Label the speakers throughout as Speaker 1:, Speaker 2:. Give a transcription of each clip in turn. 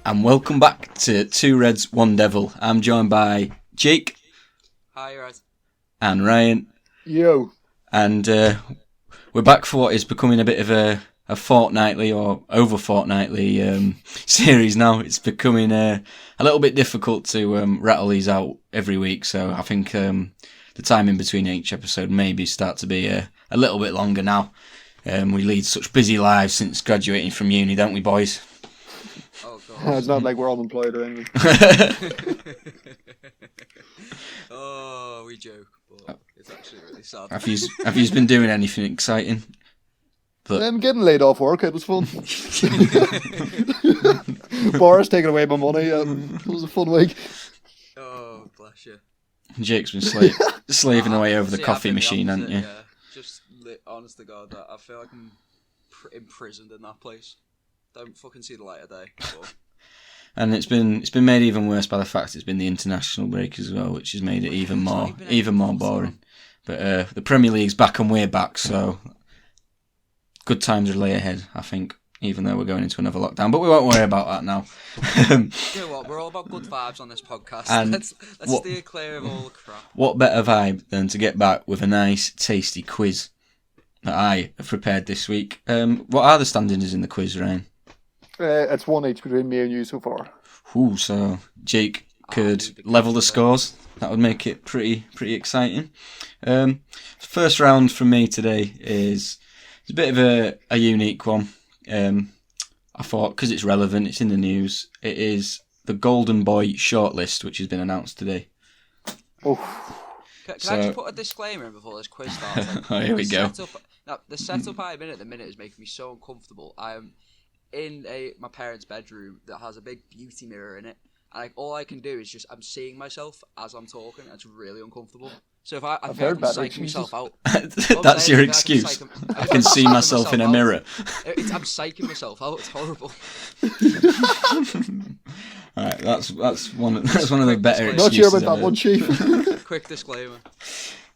Speaker 1: And welcome back to Two Reds, One Devil. I'm joined by Jake.
Speaker 2: Hi, right.
Speaker 1: And Ryan.
Speaker 3: Yo.
Speaker 1: And we're back for what is becoming a bit of a fortnightly or over fortnightly series now. It's becoming a little bit difficult to rattle these out every week, so I think the time in between each episode maybe start to be a little bit longer now. We lead such busy lives since graduating from uni, don't we, boys?
Speaker 2: Oh, God.
Speaker 3: It's not like we're unemployed or anything.
Speaker 2: Oh, we joke, but it's actually really sad.
Speaker 1: Have you been doing anything exciting?
Speaker 3: I'm getting laid off work. It was fun. Boris taking away my money. It was a fun week.
Speaker 2: Oh, bless you.
Speaker 1: Jake's been slaving away over the coffee machine, hasn't you?
Speaker 2: Yeah, just honest to God, I feel like I'm imprisoned in that place. Don't fucking see the light of day. But...
Speaker 1: And it's been made even worse by the fact it's been the international break as well, which has made it even more boring. But the Premier League's back and we're back, so good times are lay ahead, I think, even though we're going into another lockdown. But we won't worry about that now.
Speaker 2: You know what? We're all about good vibes on this podcast.
Speaker 1: And
Speaker 2: let's steer clear of all the crap.
Speaker 1: What better vibe than to get back with a nice, tasty quiz that I have prepared this week. What are the standings in the quiz, Ryan?
Speaker 3: It's 1-1 between me and you so far.
Speaker 1: Ooh, so Jake could level the scores. That would make it pretty exciting. First round from me today is a bit of a unique one. I thought, because it's relevant, it's in the news, it is the Golden Boy shortlist, which has been announced today.
Speaker 3: Oh.
Speaker 2: Can I just put a disclaimer in before this quiz starts?
Speaker 1: Oh, here we go.
Speaker 2: The setup I'm in at the minute is making me so uncomfortable. I'm in my parents' bedroom that has a big beauty mirror in it, and all I can do is I'm seeing myself as I'm talking. And it's really uncomfortable. So if I feel like I'm psyching myself out.
Speaker 1: That's your excuse. I can see myself in a mirror.
Speaker 2: I'm psyching myself out. It's horrible.
Speaker 1: All right, that's one of the better excuses.
Speaker 3: Not sure about that one, Chief.
Speaker 2: Quick disclaimer.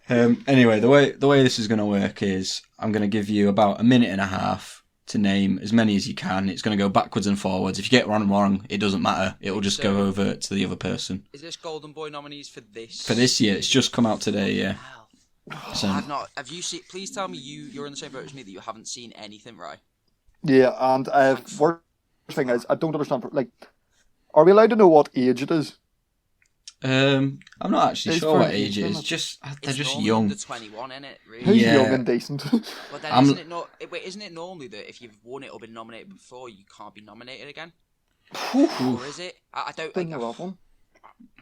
Speaker 1: Anyway, the way this is going to work is I'm going to give you about a minute and a half to name as many as you can. It's going to go backwards and forwards. If you get one wrong, it doesn't matter. It will just go over to the other person.
Speaker 2: Is this Golden Boy nominees for this?
Speaker 1: For this year, it's just come out today. Yeah.
Speaker 2: Wow. So, have you seen? Please tell me you're in the same boat as me that you haven't seen anything, right?
Speaker 3: Yeah, and worst thing is I don't understand. Like, are we allowed to know what age it is?
Speaker 1: I'm not actually sure what age it is. They're just young.
Speaker 2: Under 21, isn't it? Really?
Speaker 3: Who's young and decent?
Speaker 2: But then isn't it normally that if you've won it or been nominated before, you can't be nominated again? Or is it? I don't think
Speaker 3: know that one.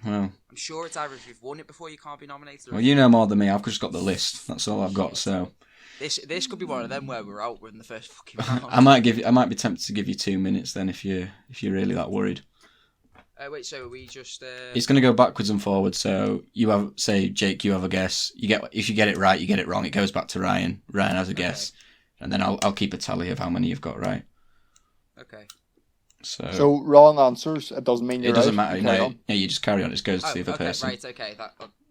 Speaker 1: Well,
Speaker 2: I'm sure it's either if you've won it before, you can't be nominated.
Speaker 1: Well, you know more than me. I've just got the list. That's all I've got. So
Speaker 2: this could be one of them where we're out in the first fucking round.
Speaker 1: I might be tempted to give you 2 minutes then if you're really that worried.
Speaker 2: Wait, so we just...
Speaker 1: It's going to go backwards and forwards, so you have, say, Jake, you have a guess. If you get it right, you get it wrong. It goes back to Ryan. Ryan has a guess. And then I'll keep a tally of how many you've got right.
Speaker 2: Okay.
Speaker 1: So
Speaker 3: wrong answers, it doesn't mean you're right.
Speaker 1: It doesn't matter. No, you just carry on. It goes to the other person.
Speaker 2: Right, okay.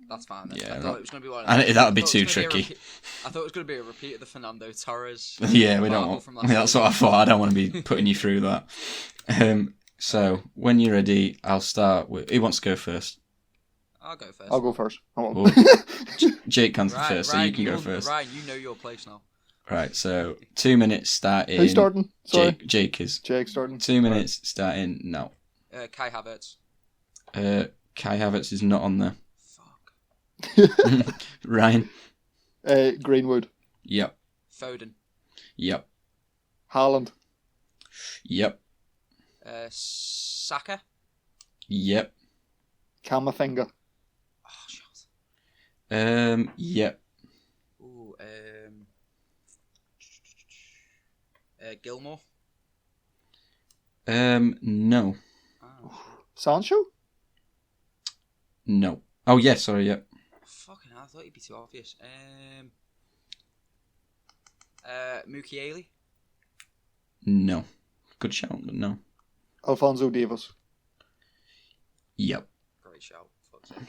Speaker 2: That's fine. Then.
Speaker 1: Yeah,
Speaker 2: I thought it was going to be one
Speaker 1: and that would be too tricky.
Speaker 2: I thought it was going to be a repeat of the Fernando Torres.
Speaker 1: Yeah, we don't want... That's what I thought. I don't want to be putting you through that. So, when you're ready, I'll start with... Who wants to go first?
Speaker 2: I'll go first.
Speaker 3: I'll go first.
Speaker 1: Jake can first, so you can go first.
Speaker 2: Ryan, you know your place now.
Speaker 1: Right, so 2 minutes starting...
Speaker 3: Who's starting? Sorry.
Speaker 1: Jake is.
Speaker 3: Jake starting.
Speaker 1: 2 minutes starting now.
Speaker 2: Kai Havertz.
Speaker 1: Kai Havertz is not on there.
Speaker 2: Fuck.
Speaker 1: Ryan?
Speaker 3: Greenwood.
Speaker 1: Yep.
Speaker 2: Foden.
Speaker 1: Yep.
Speaker 3: Haaland.
Speaker 1: Yep.
Speaker 2: Saka.
Speaker 1: Yep.
Speaker 3: Camavinga.
Speaker 2: Oh, shit.
Speaker 1: Yep.
Speaker 2: Ooh, Gilmore.
Speaker 1: No.
Speaker 2: Oh.
Speaker 3: Sancho?
Speaker 1: No. Oh, yeah, sorry, yep.
Speaker 2: Fucking hell, I thought he'd be too obvious. Mukiele?
Speaker 1: No. Good shout, but no.
Speaker 3: Alphonso Davies.
Speaker 1: Yep.
Speaker 2: Great shout. Fuck's sake.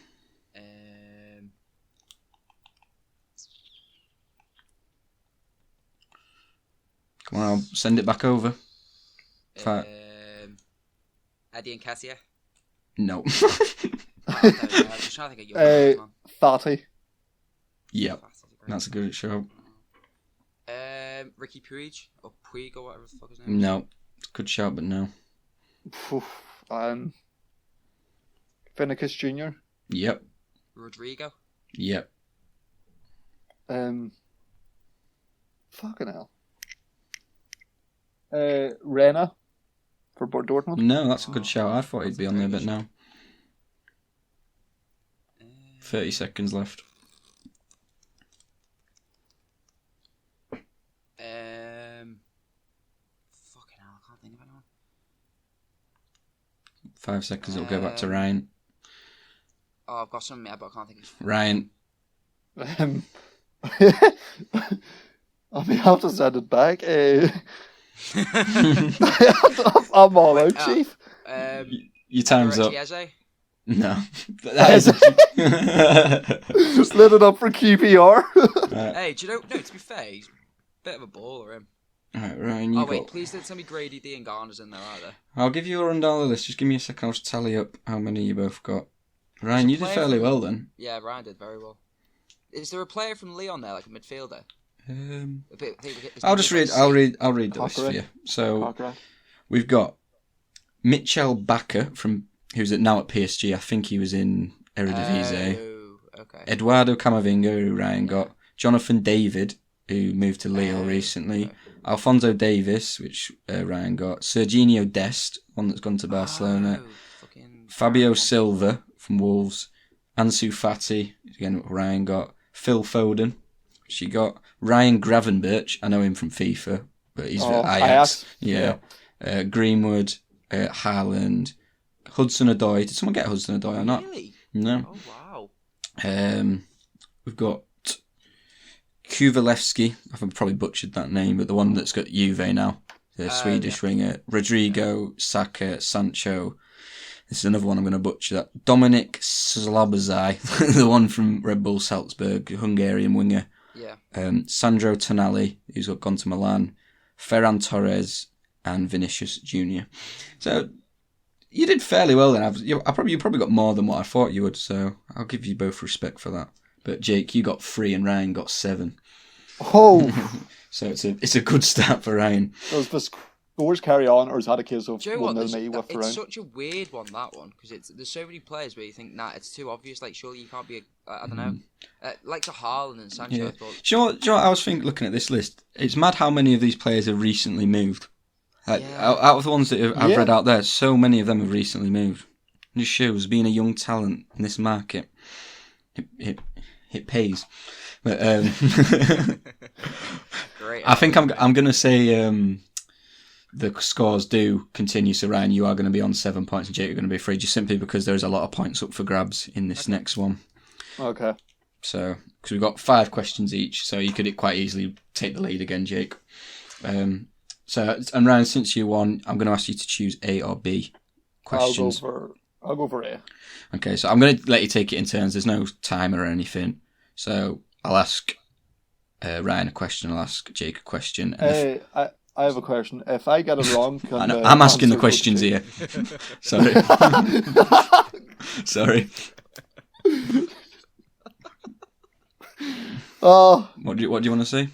Speaker 1: Come on, I'll send it back over.
Speaker 2: Eddie Nketiah.
Speaker 1: No.
Speaker 2: I don't know. I was just trying to think of your names, man.
Speaker 3: Fatty.
Speaker 1: Yep, that's a good show.
Speaker 2: Ricky Puig or Puig or whatever the fuck his name is.
Speaker 1: No, good shout, but no.
Speaker 3: Vinicius Jr.
Speaker 1: Yep.
Speaker 2: Rodrigo.
Speaker 1: Yep.
Speaker 3: Fucking hell. Rena for Dortmund.
Speaker 1: No, that's a good shout. I thought he'd be on there, but no. 30 seconds left.
Speaker 2: Fucking hell, I can't think of anyone.
Speaker 1: 5 seconds, it'll go back to Ryan.
Speaker 2: Oh, I've got some, yeah, but I can't think of
Speaker 1: Ryan.
Speaker 3: I may have to send it back. I'm all out, Chief.
Speaker 1: Your time's up.
Speaker 2: Chiese?
Speaker 1: No. That is
Speaker 3: Just lit it up for QPR.
Speaker 2: Hey, do you know, no, to be fair, he's a bit of a baller, him.
Speaker 1: Alright, Ryan, you
Speaker 2: wait,
Speaker 1: got...
Speaker 2: please don't tell me Grady D and Garner's in there either.
Speaker 1: I'll give you a rundown of the list. Just give me a second, I'll just tally up how many you both got. Ryan, you did fairly well then.
Speaker 2: Yeah, Ryan did very well. Is there a player from Leon there, like a midfielder?
Speaker 1: I'll read the list for you. So we've got Mitchell Bakker who's now at PSG. I think he was in Eredivisie.
Speaker 2: Oh, okay.
Speaker 1: Eduardo Camavinga, who Ryan got. Jonathan David, who moved to Lille recently. Okay. Alphonso Davis, which Ryan got. Serginho Dest, one that's gone to Barcelona. Fabio Silva from Wolves. Ansu Fati, again Ryan got. Phil Foden, she got. Ryan Gravenberch, I know him from FIFA, but he's at Ajax. Yeah. Greenwood, Haaland, Hudson-Odoi. Did someone get Hudson-Odoi or not?
Speaker 2: Really?
Speaker 1: No.
Speaker 2: Oh, wow.
Speaker 1: We've got Kuvalevsky. I've probably butchered that name, but the one that's got Juve now. The Swedish winger. Rodrigo, Saka, Sancho. This is another one I'm going to butcher that. Dominic Slabazai, the one from Red Bull Salzburg, Hungarian winger.
Speaker 2: Yeah.
Speaker 1: Sandro Tonali, who's gone to Milan. Ferran Torres and Vinicius Jr. So you did fairly well then. You probably got more than what I thought you would, so I'll give you both respect for that. But Jake, you got 3 and Ryan got 7.
Speaker 3: Oh!
Speaker 1: So it's a good start for Ryan.
Speaker 3: Does the scores carry on, or is that a case of
Speaker 2: 1-0
Speaker 3: me with the round?
Speaker 2: It's such a weird one, that one, because there's so many players where you think, nah, it's too obvious. Like, surely you can't be I don't know, like to Haaland and Sancho.
Speaker 1: Yeah.
Speaker 2: I thought.
Speaker 1: Do you know what I was looking at this list? It's mad how many of these players have recently moved. Out of the ones that I've read out there, so many of them have recently moved. It just shows being a young talent in this market, it pays. But
Speaker 2: Great.
Speaker 1: I think I'm going to say the scores do continue. So Ryan, you are going to be on 7 points, and Jake, you're going to be 3, just simply because there's a lot of points up for grabs in this next one.
Speaker 3: Okay.
Speaker 1: So because we've got 5 questions each, so you could quite easily take the lead again, Jake. So, and Ryan, since you won, I'm going to ask you to choose A or B questions.
Speaker 3: I'll go for A.
Speaker 1: Okay, so I'm going to let you take it in turns. There's no timer or anything. So I'll ask Ryan a question. I'll ask Jake a question. And
Speaker 3: I have a question. If I get it wrong,
Speaker 1: I'm asking the questions here. Sorry. Sorry. What do you want to say?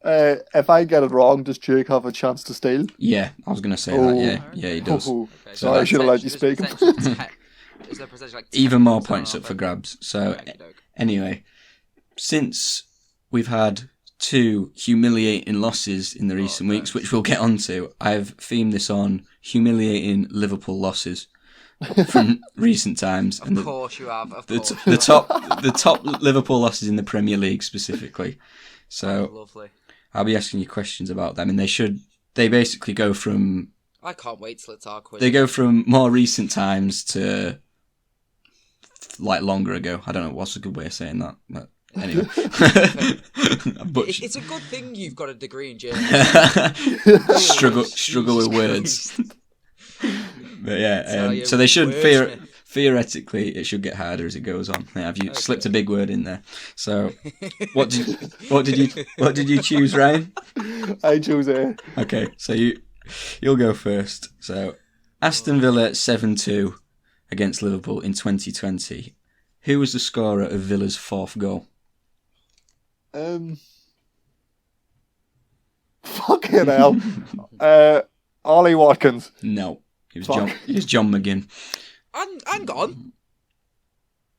Speaker 3: If I get it wrong, does Jake have a chance to steal?
Speaker 1: Yeah, I was going to say that. Yeah, he does.
Speaker 3: Okay, so I should have let you speak.
Speaker 2: Is there potential, like,
Speaker 1: even more points up for grabs. So anyway, since we've had 2 humiliating losses in the recent weeks, which we'll get onto, I've themed this on humiliating Liverpool losses from recent times.
Speaker 2: Of course you have.
Speaker 1: The top Liverpool losses in the Premier League specifically. So
Speaker 2: lovely.
Speaker 1: I'll be asking you questions about them, and they basically go from.
Speaker 2: I can't wait till it's our quiz.
Speaker 1: They go from more recent times to like longer ago. I don't know what's a good way of saying that, but anyway.
Speaker 2: It's a good thing you've got a degree in journalism.
Speaker 1: struggle with words. But yeah, so they should theoretically it should get harder as it goes on. Yeah, have you slipped a big word in there? So what did you choose, Ryan?
Speaker 3: I chose A.
Speaker 1: Okay, so you'll go first. So Aston Villa 7-2 against Liverpool in 2020. Who was the scorer of Villa's fourth goal?
Speaker 3: Fucking hell. Ollie Watkins.
Speaker 1: No, it was John McGinn.
Speaker 2: I'm gone.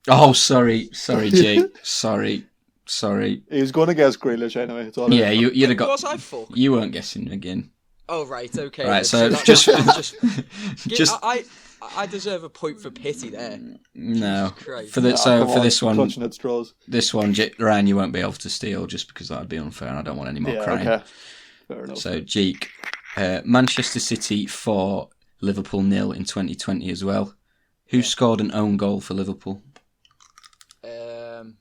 Speaker 1: Oh, sorry, Jake. sorry.
Speaker 3: He was going to guess Grealish anyway. It's all
Speaker 1: Yeah, you'd have got.
Speaker 2: Was I fucked?
Speaker 1: You weren't guessing McGinn.
Speaker 2: Oh right, okay.
Speaker 1: Right, so
Speaker 2: that's
Speaker 1: just-
Speaker 2: I deserve a point for pity there.
Speaker 1: No,
Speaker 2: Christ.
Speaker 1: for this one,
Speaker 3: clutching at straws.
Speaker 1: Ryan, you won't be able to steal just because that would be unfair, and I don't want any more crying.
Speaker 3: Okay. Fair enough.
Speaker 1: So, Jake, Manchester City 4, Liverpool 0 in 2020 as well. Who scored an own goal for Liverpool?
Speaker 2: Own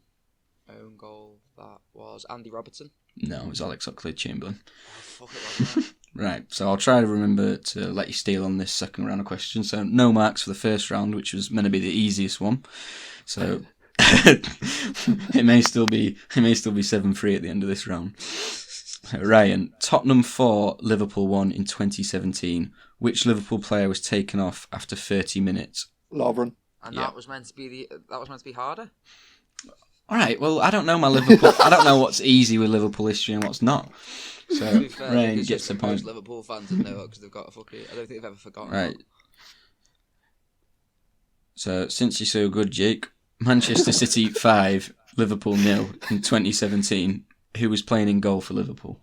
Speaker 2: goal. That was Andy Robertson.
Speaker 1: No, it was Alex Oxlade-Chamberlain.
Speaker 2: Oh, fuck, it wasn't.
Speaker 1: Right, so I'll try to remember to let you steal on this second round of questions. So no marks for the first round, which was meant to be the easiest one. So it may still be 7-3 at the end of this round. Ryan, Tottenham 4, Liverpool 1 in 2017. Which Liverpool player was taken off after 30 minutes?
Speaker 3: Lovren.
Speaker 2: And that was meant to be harder.
Speaker 1: All right, well, I don't know my Liverpool. I don't know what's easy with Liverpool history and what's not. So
Speaker 2: To be fair,
Speaker 1: Ryan
Speaker 2: it's
Speaker 1: gets
Speaker 2: just
Speaker 1: the
Speaker 2: most
Speaker 1: point.
Speaker 2: Liverpool fans would know it because they've got a fucking. I don't think they've ever forgotten.
Speaker 1: Right. So since you're so good, Jake, Manchester City 5, Liverpool 0 in 2017. Who was playing in goal for Liverpool?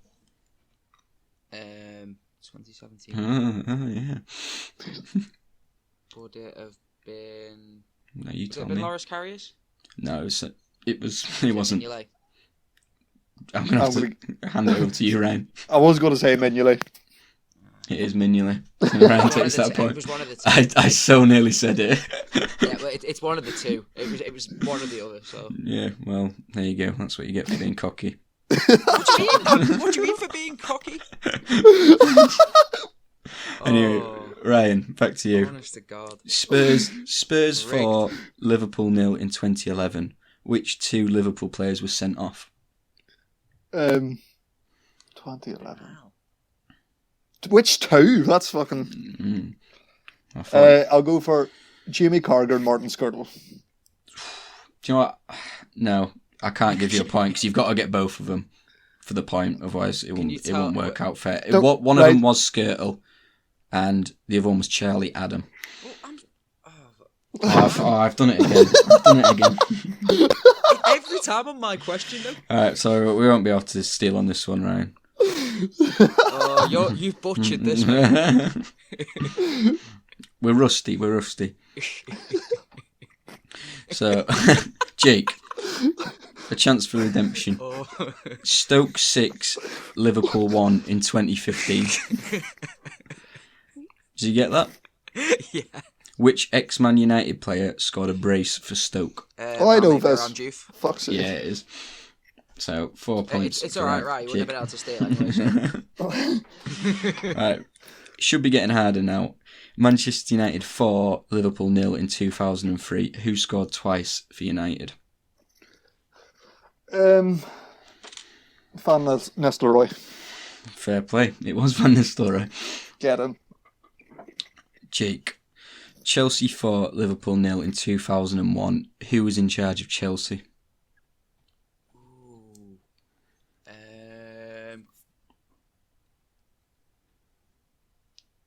Speaker 2: 2017.
Speaker 1: Oh yeah.
Speaker 2: Would it have been?
Speaker 1: No, you
Speaker 2: Would it
Speaker 1: tell
Speaker 2: have been
Speaker 1: me.
Speaker 2: Loris Karius?
Speaker 1: No, it wasn't.
Speaker 2: Mignolet?
Speaker 1: I'm gonna have to hand it over to you, Ryan.
Speaker 3: I was going to say Mignolet.
Speaker 1: It is Mignolet. Ryan takes that
Speaker 2: It
Speaker 1: point.
Speaker 2: was one of the two.
Speaker 1: I so nearly said it.
Speaker 2: Yeah, but it's one of the two. It was one or the other. So.
Speaker 1: Yeah, well, there you go. That's what you get for being cocky.
Speaker 2: What do you mean for being cocky?
Speaker 1: Anyway, Ryan, back to you.
Speaker 2: Honest to God.
Speaker 1: Spurs 4, Liverpool 0 in 2011. Which two Liverpool players were sent off?
Speaker 3: 2011. Wow. Which two? That's fucking. I'll go for Jamie Carragher and Martin Skirtle.
Speaker 1: Do you know what? No, I can't give you a point because you've got to get both of them for the point. Otherwise, it won't work out fair. One of them was Skirtle, and the other one was Charlie Adam. I've done it again.
Speaker 2: Every time on my question, though.
Speaker 1: All right, so we won't be able to steal on this one, Ryan.
Speaker 2: You've butchered this, man.
Speaker 1: We're rusty. So, Jake, a chance for redemption. Stoke 6, Liverpool 1 in 2015. Did you get that?
Speaker 2: Yeah.
Speaker 1: Which ex-Man United player scored a brace for Stoke?
Speaker 3: I know this. Fuck's sake.
Speaker 1: Yeah, it is. So, 4 points.
Speaker 2: It's alright, right? You wouldn't have been able to steal anyway. So.
Speaker 1: Right. Should be getting harder now. Manchester United 4, Liverpool 0 in 2003. Who scored twice for United?
Speaker 3: Van Nistelrooy.
Speaker 1: Fair play. It was Van Nistelrooy.
Speaker 3: Get him.
Speaker 1: Jake. Chelsea 4, Liverpool 0 in 2001. Who was in charge of Chelsea?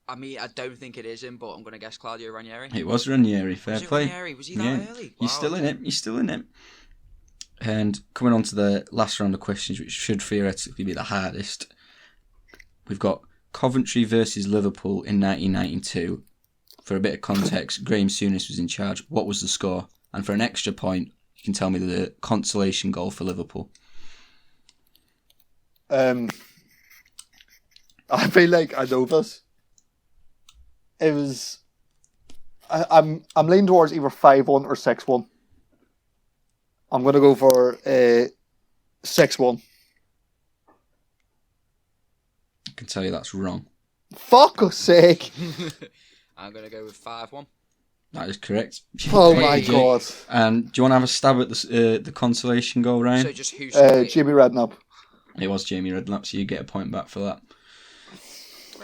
Speaker 2: I mean, I don't think it is him, but I'm going to guess Claudio Ranieri.
Speaker 1: It was Ranieri. Fair play.
Speaker 2: Ranieri? Was he that early? Wow.
Speaker 1: You're still in it. And coming on to the last round of questions, which should theoretically be the hardest. We've got Coventry versus Liverpool in 1992. For a bit of context, Graham Souness was in charge. What was the score? And for an extra point, you can tell me the consolation goal for Liverpool.
Speaker 3: I feel like I know this. It was. I'm leaning towards either 5-1 or 6-1. I'm gonna go for 6-1.
Speaker 1: I can tell you that's wrong.
Speaker 3: Fuck's sake!
Speaker 2: I'm gonna go with 5-1.
Speaker 1: That is correct.
Speaker 3: Oh my god!
Speaker 1: And do you want to have a stab at the consolation goal, Ryan?
Speaker 2: So just who's
Speaker 3: Jamie Redknapp.
Speaker 1: It was Jamie Redknapp, so you get a point back for that.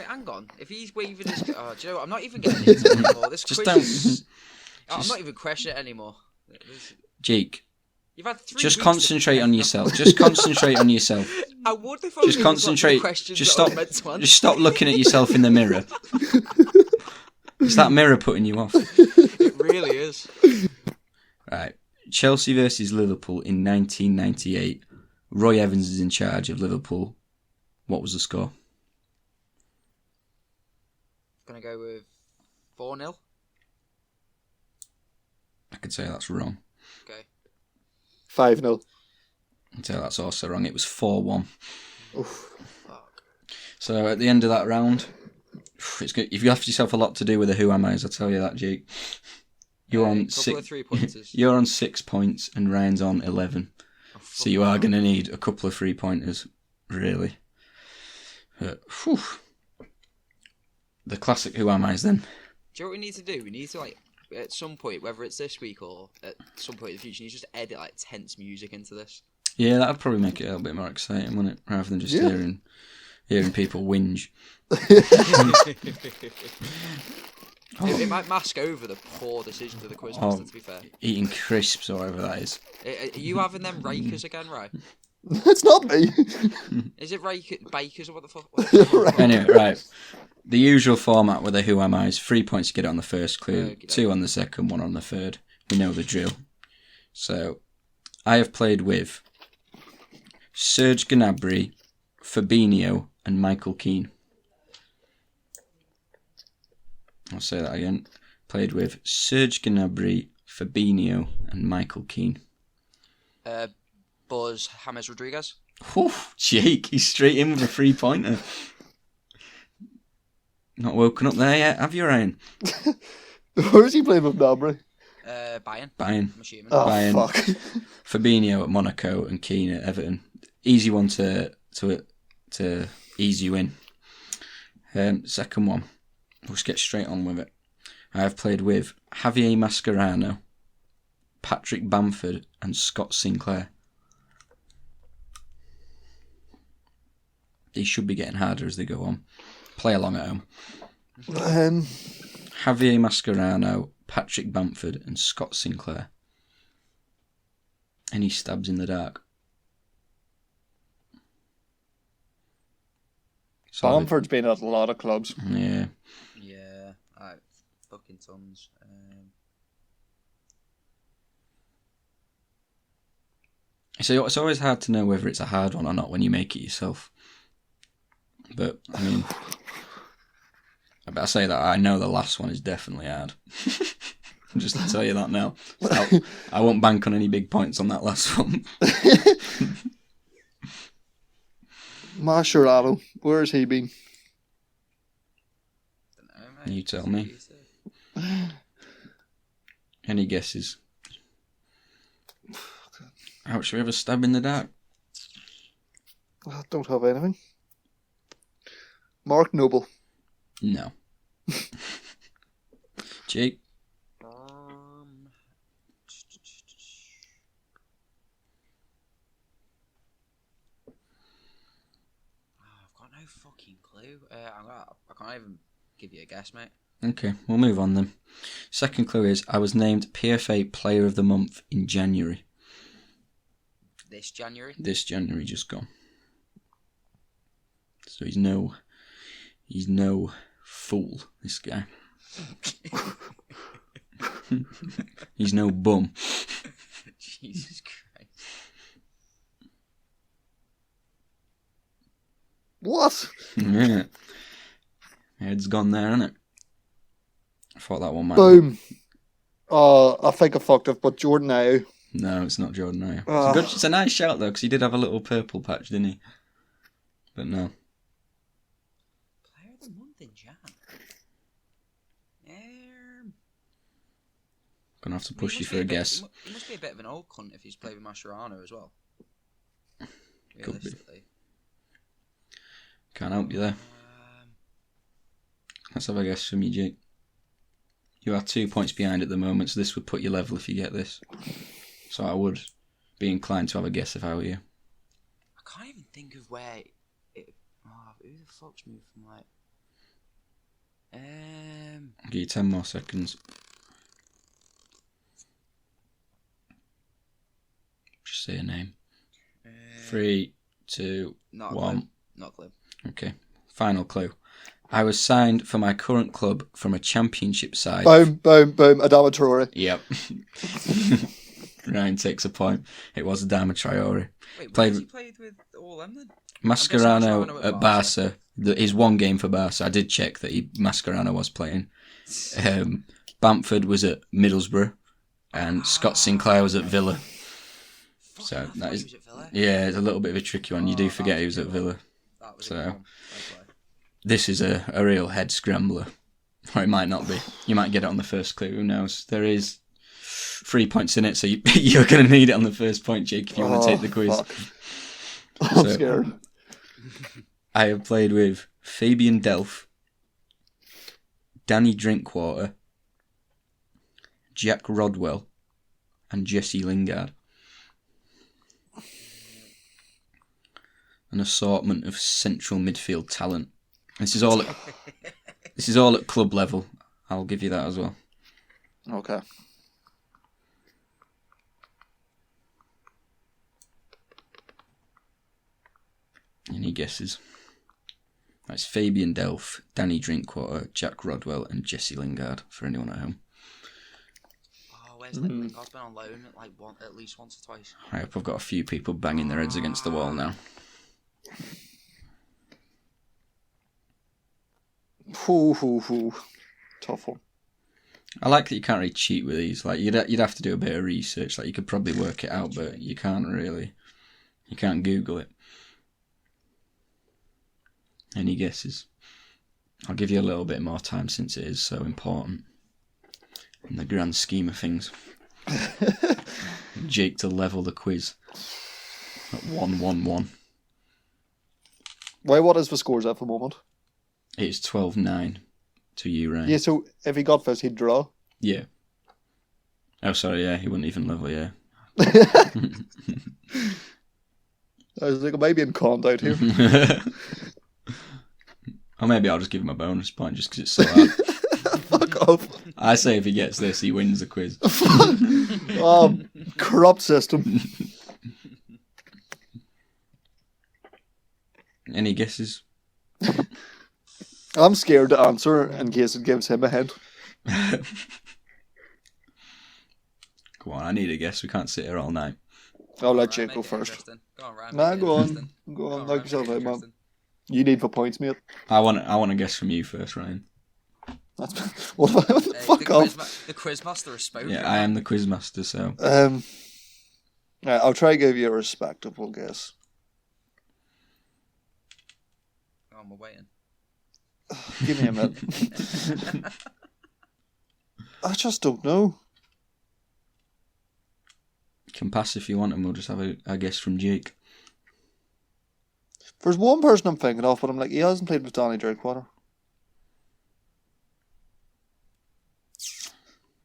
Speaker 2: Wait, hang on. If he's waving his... Oh, do you know what? I'm not even getting into it anymore. This
Speaker 1: Just
Speaker 2: quiz
Speaker 1: don't-
Speaker 2: is... I'm not even questioning it anymore.
Speaker 1: Jake,
Speaker 2: You've had 3
Speaker 1: just
Speaker 2: weeks
Speaker 1: concentrate
Speaker 2: to...
Speaker 1: on yourself. Just concentrate on yourself.
Speaker 2: I would if I
Speaker 1: Just
Speaker 2: knew
Speaker 1: concentrate.
Speaker 2: what questions
Speaker 1: Just
Speaker 2: that I
Speaker 1: stop.
Speaker 2: was meant to answer.
Speaker 1: Just stop looking at yourself in the mirror. Is that mirror putting you off?
Speaker 2: It really is.
Speaker 1: Right. Chelsea versus Liverpool in 1998. Roy Evans is in charge of Liverpool. What was the score?
Speaker 2: I'm going to go with 4-0.
Speaker 1: I could say that's wrong.
Speaker 2: Okay.
Speaker 3: 5-0.
Speaker 1: I could say that's also wrong. It was 4-1.
Speaker 3: Oof.
Speaker 2: Fuck.
Speaker 1: So at the end of that round, it's good. You've left yourself a lot to do with the Who Am I's, I'll tell you that, Jake. You're on
Speaker 2: couple of 3-pointers.
Speaker 1: You're on 6 points and Ryan's on 11.
Speaker 2: Oh,
Speaker 1: So you are going to need a couple of 3-pointers, really. Whew. The classic Who Am I's then.
Speaker 2: Do you know what we need to do? We need to, like, at some point, whether it's this week or at some point in the future, you need to just edit, like, tense music into this.
Speaker 1: Yeah, that'd probably make it a little bit more exciting, wouldn't it? Rather than just
Speaker 3: Yeah.
Speaker 1: hearing people whinge.
Speaker 2: It might mask over the poor decisions of the quizmaster, to be fair.
Speaker 1: Eating crisps or whatever that is.
Speaker 2: Are you having them rakers again, right?
Speaker 3: It's not me.
Speaker 2: Is it bakers or what the fuck?
Speaker 1: Anyway, right. The usual format with the Who Am I's, 3 points to get it on the first clue,
Speaker 2: Okay.
Speaker 1: 2 on the second, 1 on the third. We know the drill. So, I have played with Serge Gnabry, Fabinho, and Michael Keane. I'll say that again. Played with Serge Gnabry, Fabinho, and Michael Keane.
Speaker 2: Buzz James Rodriguez.
Speaker 1: Whew, Jake, he's straight in with a 3-pointer. Not woken up there yet, have you, Ryan?
Speaker 3: Where's he playing with Nabry?
Speaker 2: Bayern.
Speaker 1: Bayern.
Speaker 2: I'm assuming.
Speaker 3: Oh,
Speaker 1: Bayern.
Speaker 3: fuck.
Speaker 1: Fabinho at Monaco and Keane at Everton. Easy one to ease you in. Second one. We'll just get straight on with it. I have played with Javier Mascherano, Patrick Bamford, and Scott Sinclair. These should be getting harder as they go on. Play along at home. Javier Mascherano, Patrick Bamford, and Scott Sinclair. Any stabs in the dark?
Speaker 3: Bamford's been at a lot of clubs.
Speaker 1: Yeah.
Speaker 2: Yeah, fucking tons.
Speaker 1: So it's always hard to know whether it's a hard one or not when you make it yourself. But, I mean, I say that I know the last one is definitely hard. Just to tell you that now. I won't bank on any big points on that last one.
Speaker 3: Mascherano, where has he been?
Speaker 2: Dunno, mate.
Speaker 1: You tell me. Any guesses? Ouch, should we have a stab in the dark?
Speaker 3: I don't have anything. Mark Noble.
Speaker 1: No. Jake?
Speaker 2: I've got no fucking clue. I can't even give you a guess, mate.
Speaker 1: Okay, we'll move on then. Second clue is, I was named PFA Player of the Month in January.
Speaker 2: This January?
Speaker 1: This January just gone. So he's no fool, this guy. He's no bum.
Speaker 2: Jesus Christ.
Speaker 3: What?
Speaker 1: Yeah. Head's gone there, isn't it? I thought that one might.
Speaker 3: Boom. I think I fucked up, but Jordan now.
Speaker 1: No, it's not Jordan Ayew.
Speaker 3: Oh.
Speaker 1: It's a nice shout though, because he did have a little purple patch, didn't he? But no.
Speaker 2: Player of the month in Jan.
Speaker 1: Gonna have to push you for a guess.
Speaker 2: He must be a bit of an old cunt if he's played with Mascherano as well.
Speaker 1: Could be.
Speaker 2: Realistically.
Speaker 1: Can't help you there. Let's have a guess from you, Jake. You are 2 points behind at the moment, so this would put you level if you get this. So I would be inclined to have a guess if I were you.
Speaker 2: I can't even think of where it... Oh, who the fuck's moved from, like...
Speaker 1: I'll give you 10 more seconds. Just say a name. 3, 2,
Speaker 2: Not
Speaker 1: 1.
Speaker 2: Not a clue.
Speaker 1: Okay. Final clue. I was signed for my current club from a championship side.
Speaker 3: Boom, boom, boom. Adama Traore.
Speaker 1: Yep. Ryan takes a point. It was Adama Traore.
Speaker 2: Wait,
Speaker 1: Played-
Speaker 2: he played with all them then?
Speaker 1: Mascherano
Speaker 2: Mascherano
Speaker 1: at Barca. His one game for Barca. I did check that Mascherano was playing. Bamford was at Middlesbrough, and Scott Sinclair was at Villa. So that is,
Speaker 2: He was at Villa.
Speaker 1: yeah, it's a little bit of a tricky one. You do forget he was at Villa.
Speaker 2: That was
Speaker 1: So-
Speaker 2: a good one. Fair play.
Speaker 1: This is a real head scrambler. Or it might not be. You might get it on the first clue. Who knows? There is 3 points in it, so you're going to need it on the first point, Jake, if you want to take the quiz.
Speaker 3: Fuck. I'm
Speaker 1: So-
Speaker 3: scared.
Speaker 1: I have played with Fabian Delph, Danny Drinkwater, Jack Rodwell, and Jesse Lingard. An assortment of central midfield talent. This is all at club level. I'll give you that as well.
Speaker 3: Okay.
Speaker 1: Any guesses? That's Fabian Delph, Danny Drinkwater, Jack Rodwell, and Jesse Lingard for anyone at home.
Speaker 2: Oh, where's Lingard's been on loan at least once or twice.
Speaker 1: I hope I've got a few people banging their heads against the wall now.
Speaker 3: Hoo. Tough one.
Speaker 1: I like that you can't really cheat with these. Like you'd have to do a bit of research. Like you could probably work it out, but you can't really. You can't Google it. Any guesses? I'll give you a little bit more time since it is so important in the grand scheme of things. Jake to level the quiz at 1-1-1.
Speaker 3: Wait, what is the scores at the moment?
Speaker 1: It's 12-9 to you, Ryan.
Speaker 3: Yeah, so if he got this, he'd draw.
Speaker 1: Yeah. Oh, sorry, yeah, he wouldn't even level, yeah.
Speaker 3: I was like, I might be in con out here.
Speaker 1: Or maybe I'll just give him a bonus point just because it's so hard.
Speaker 3: Fuck off.
Speaker 1: I say if he gets this, he wins the quiz.
Speaker 3: Corrupt system.
Speaker 1: Any guesses?
Speaker 3: I'm scared to answer in case it gives him a hint.
Speaker 1: Come on, I need a guess. We can't sit here all night.
Speaker 3: I'll let
Speaker 2: Ryan,
Speaker 3: Jake
Speaker 2: make
Speaker 3: go
Speaker 2: it
Speaker 3: first.
Speaker 2: interesting. Go on, Ryan.
Speaker 3: Nah,
Speaker 2: make it
Speaker 3: go
Speaker 2: interesting.
Speaker 3: on. Go on,
Speaker 2: Ryan,
Speaker 3: knock
Speaker 2: make
Speaker 3: yourself
Speaker 2: it
Speaker 3: out, man.
Speaker 2: interesting.
Speaker 3: You need for points, mate.
Speaker 1: I want to guess from you first, Ryan.
Speaker 3: That's what the
Speaker 2: Hey,
Speaker 3: fuck off.
Speaker 2: The quizmaster has spoken.
Speaker 1: Yeah, I am the quiz master, so
Speaker 3: Right, I'll try to give you a respectable guess.
Speaker 2: Oh, we're waiting.
Speaker 3: Give me a minute. I just don't know.
Speaker 1: you can pass if you want, and we'll just have a guess from Jake.
Speaker 3: There's one person I'm thinking of, but I'm like, he hasn't played with Danny Drinkwater.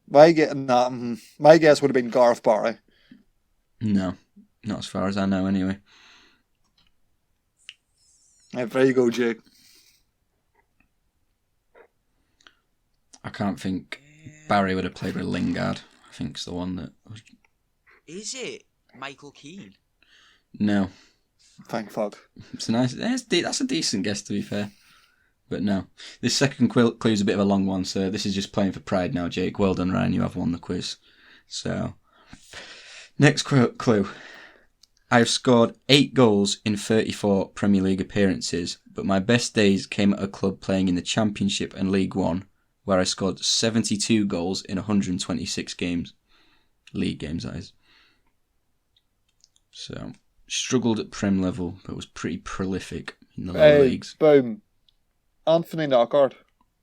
Speaker 3: My guess would have been Gareth Barry.
Speaker 1: No, not as far as I know, anyway.
Speaker 3: Right, there you go, Jake.
Speaker 1: I can't think Barry would have played with Lingard. I think it's the one that was...
Speaker 2: Is it Michael Keane?
Speaker 1: No.
Speaker 3: Thank fuck.
Speaker 1: It's a nice. That's a decent guess, to be fair. But no. This second clue is a bit of a long one, so this is just playing for pride now, Jake. Well done, Ryan. You have won the quiz. So, next clue. I have scored 8 goals in 34 Premier League appearances, but my best days came at a club playing in the Championship and League One, where I scored 72 goals in 126 games. League games, that is. So, struggled at Prem level, but was pretty prolific in the lower leagues.
Speaker 3: Boom. Anthony Knockaert.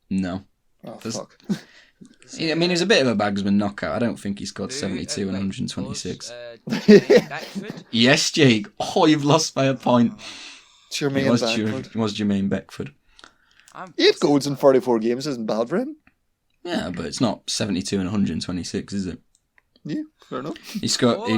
Speaker 1: No.
Speaker 3: Oh,
Speaker 1: There's-
Speaker 3: fuck.
Speaker 1: I mean, he's a bit of a bagsman knockout. I don't think he scored 72 and 126.
Speaker 2: Beckford?
Speaker 1: Yes, Jake. Oh, you've lost by a point.
Speaker 3: Jermaine Beckford.
Speaker 1: It was Jermaine Beckford.
Speaker 3: 8 goals in 44 games isn't bad for him.
Speaker 1: Yeah, but it's not 72 and 126, is it?
Speaker 3: Yeah, fair enough.
Speaker 1: He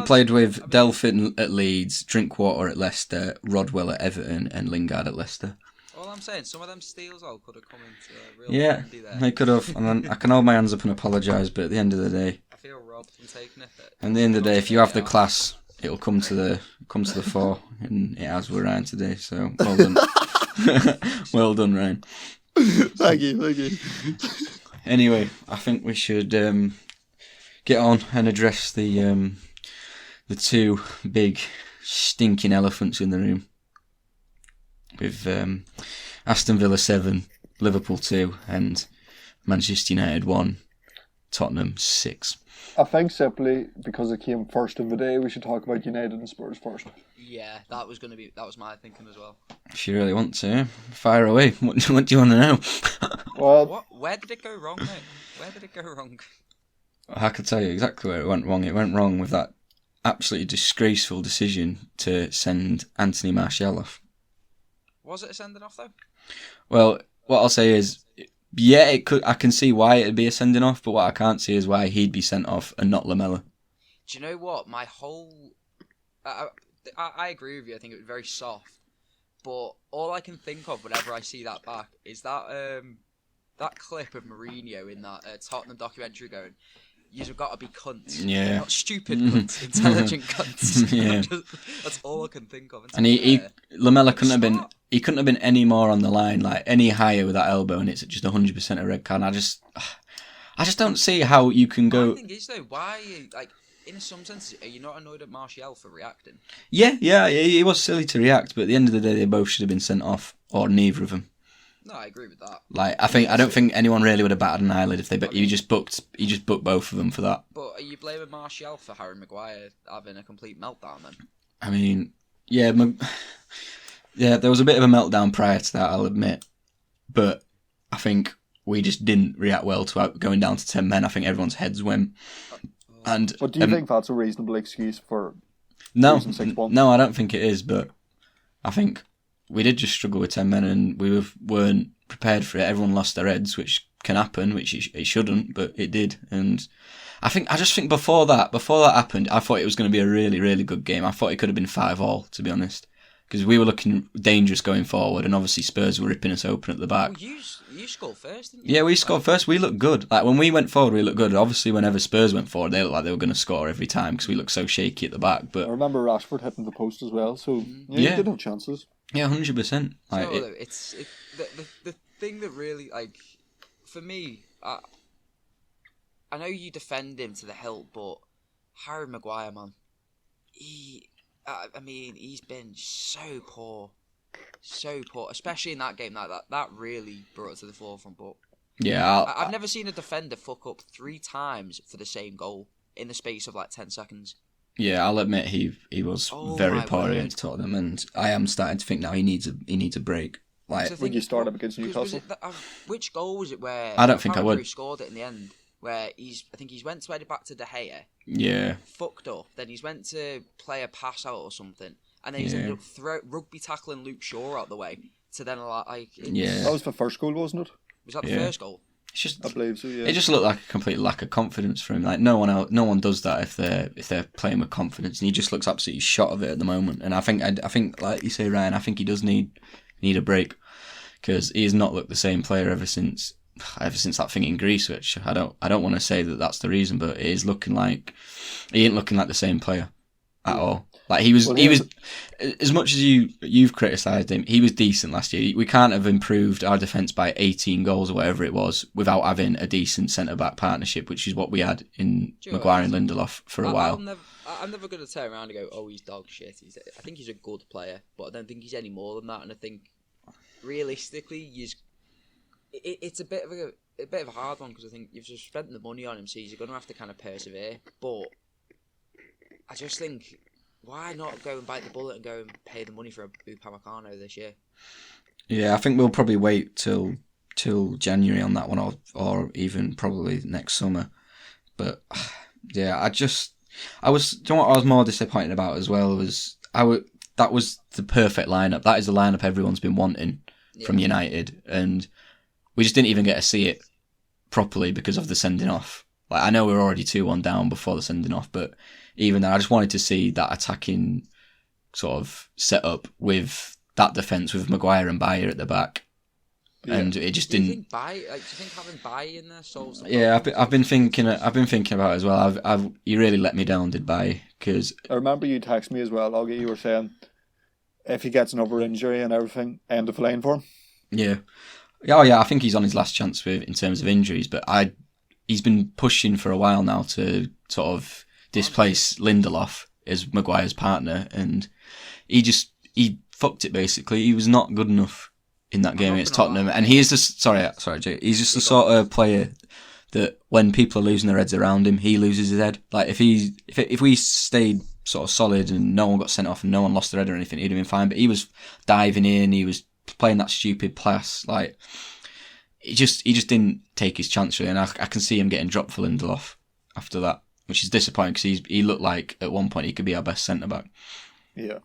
Speaker 1: played with Delphin at Leeds, Drinkwater at Leicester, Rodwell at Everton, and Lingard at Leicester.
Speaker 2: All I'm saying. Some of them steals could have come into a real
Speaker 1: Yeah,
Speaker 2: handy there.
Speaker 1: they could have. And then I can hold my hands up and apologise, but at the end of the day,
Speaker 2: I feel robbed from taking it.
Speaker 1: at the end of the day, if you have the class, it'll come to the fore, and it has with Ryan today. So well done, well done, Ryan.
Speaker 3: Thank you.
Speaker 1: Anyway, I think we should get on and address the two big stinking elephants in the room. With Aston Villa 7, Liverpool 2, and Manchester United 1, Tottenham 6.
Speaker 3: I think simply because it came first in the day, we should talk about United and Spurs first.
Speaker 2: Yeah, that was my thinking as well.
Speaker 1: If you really want to, fire away. What do you want to know?
Speaker 3: Well,
Speaker 2: Where did it go wrong, mate? Where did it go wrong?
Speaker 1: I could tell you exactly where it went wrong. It went wrong with that absolutely disgraceful decision to send Anthony Martial off.
Speaker 2: Was it a sending off though?
Speaker 1: Well, what I'll say is, yeah, it could. I can see why it'd be a sending off, but what I can't see is why he'd be sent off and not Lamella.
Speaker 2: Do you know what? My whole, I agree with you. I think it was very soft, but all I can think of whenever I see that back is that that clip of Mourinho in that Tottenham documentary going, "You've got to be cunts.
Speaker 1: Yeah.
Speaker 2: Not stupid cunts, intelligent cunts."
Speaker 1: Yeah.
Speaker 2: That's all I can think of.
Speaker 1: And Lamella couldn't have been. He couldn't have been any more on the line, like any higher with that elbow, and it's just 100% a red card. And I just don't see how you can go.
Speaker 2: The thing is though, why like in some sense are you not annoyed at Martial for reacting?
Speaker 1: Yeah, he was silly to react, but at the end of the day, they both should have been sent off, or neither of them.
Speaker 2: No, I agree with that.
Speaker 1: Like I don't think anyone really would have batted an eyelid if they. You just booked both of them for that.
Speaker 2: But are you blaming Martial for Harry Maguire having a complete meltdown then?
Speaker 1: I mean, yeah, there was a bit of a meltdown prior to that, I'll admit, but I think we just didn't react well to going down to 10 men. I think everyone's heads went.
Speaker 3: But do you think that's a reasonable excuse for losing 6-1?
Speaker 1: No, I don't think it is, but I think we did just struggle with 10 men and we weren't prepared for it. Everyone lost their heads, which can happen, which it shouldn't, but it did. And I just think before that happened, I thought it was going to be a really, really good game. I thought it could have been 5-5, to be honest. Because we were looking dangerous going forward, and obviously Spurs were ripping us open at the back.
Speaker 2: Well, you scored first, didn't you?
Speaker 1: Yeah, we scored first. We looked good. Like when we went forward, we looked good. Obviously, whenever Spurs went forward, they looked like they were going to score every time because we looked so shaky at the back. But
Speaker 3: I remember Rashford hitting the post as well, so you did have chances.
Speaker 1: Yeah, 100%. Like,
Speaker 2: the thing that really for me, I know you defend him to the hilt, but Harry Maguire, man, he's been so poor, especially in that game. That really brought it to the forefront. But
Speaker 1: yeah,
Speaker 2: I've never seen a defender fuck up 3 times for the same goal in the space of 10 seconds.
Speaker 1: Yeah, I'll admit he was very poor against Tottenham, and I am starting to think now he needs a break. Like,
Speaker 3: would you start up against Newcastle?
Speaker 2: Which goal was it where
Speaker 1: I don't think I would.
Speaker 2: He scored it in the end. Where I think he's went to head it back to De Gea.
Speaker 1: Yeah.
Speaker 2: Fucked up. Then he's went to play a pass out or something, and then he's ended up rugby tackling Luke Shaw out the way. To then
Speaker 3: that was the first goal, wasn't it?
Speaker 2: Was that the first goal?
Speaker 1: It's just,
Speaker 3: I believe so. Yeah.
Speaker 1: It just looked like a complete lack of confidence for him. Like no one does that if they're playing with confidence, and he just looks absolutely shot of it at the moment. And I think like you say, Ryan, I think he does need a break because he has not looked the same player ever since that thing in Greece, which I don't want to say that that's the reason, but it is looking like he ain't looking like the same player at all. Like he was as much as you've criticised him, he was decent last year. We can't have improved our defence by 18 goals or whatever it was without having a decent centre back partnership, which is what we had in Maguire and Lindelof for a while.
Speaker 2: I'm never going to turn around and go, "Oh, he's dog shit." I think he's a good player, but I don't think he's any more than that. And I think realistically, it's a bit of a hard one because I think you've just spent the money on him, so you're going to have to kind of persevere. But I just think, why not go and bite the bullet and go and pay the money for a Upamecano this year? Yeah,
Speaker 1: I think we'll probably wait till January on that one, or even probably next summer. But yeah, do you know what I was more disappointed about as well was that was the perfect lineup. That is the lineup everyone's been wanting from United, and we just didn't even get to see it properly because of the sending off. Like I know we were already 2-1 down before the sending off, but even then, I just wanted to see that attacking sort of setup with that defence with Maguire and Bayer at the back, and it just
Speaker 2: Do you
Speaker 1: didn't.
Speaker 2: think do you think having Bailly in there solves the
Speaker 1: Yeah,
Speaker 2: problem?
Speaker 1: I've been thinking about it as well. You really let me down, did Bailly, because
Speaker 3: I remember you text me as well, Augie, you were saying if he gets another injury and everything, end of line for him.
Speaker 1: yeah, oh yeah, I think he's on his last chance in terms of injuries, but he's been pushing for a while now to sort of displace Lindelof as Maguire's partner, and he fucked it basically. He was not good enough in that game against Tottenham, and he is just sorry, Jay. He's just the sort of player that when people are losing their heads around him, he loses his head. Like if we stayed sort of solid and no one got sent off and no one lost their head or anything, he'd have been fine. But he was diving in, he was playing that stupid pass, like he just didn't take his chance really, and I can see him getting dropped for Lindelof after that, which is disappointing because he looked like at one point he could be our best centre back.
Speaker 3: Yeah.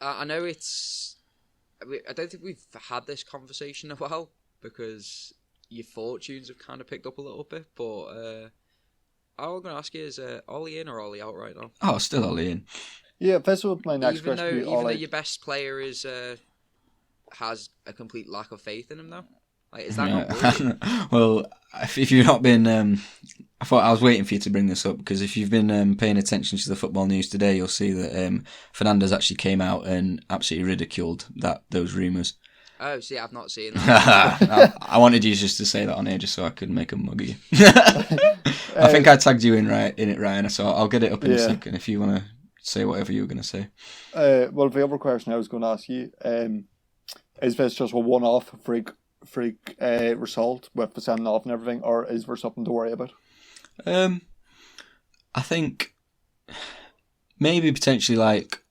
Speaker 2: I know I don't think we've had this conversation in a while because your fortunes have kind of picked up a little bit, but all I'm going to ask you is Ollie in or Ollie out right now?
Speaker 1: Oh, still Ollie in.
Speaker 3: Yeah, this was my next
Speaker 2: even
Speaker 3: question.
Speaker 2: Though your best player has a complete lack of faith in him now? Like, is that not worrying?
Speaker 1: Well, if you've not been... I thought I was waiting for you to bring this up, because if you've been paying attention to the football news today, you'll see that Fernandes actually came out and absolutely ridiculed those rumours.
Speaker 2: Oh, see, I've not seen that.
Speaker 1: I wanted you just to say that on here just so I could make a mug of you. I think I tagged you in it, Ryan, so I'll get it up in a second if you want to say whatever you were going to say.
Speaker 3: Well, the other question I was going to ask you, is this just a one-off freak result with the sending off and everything, or is there something to worry about?
Speaker 1: I think maybe potentially like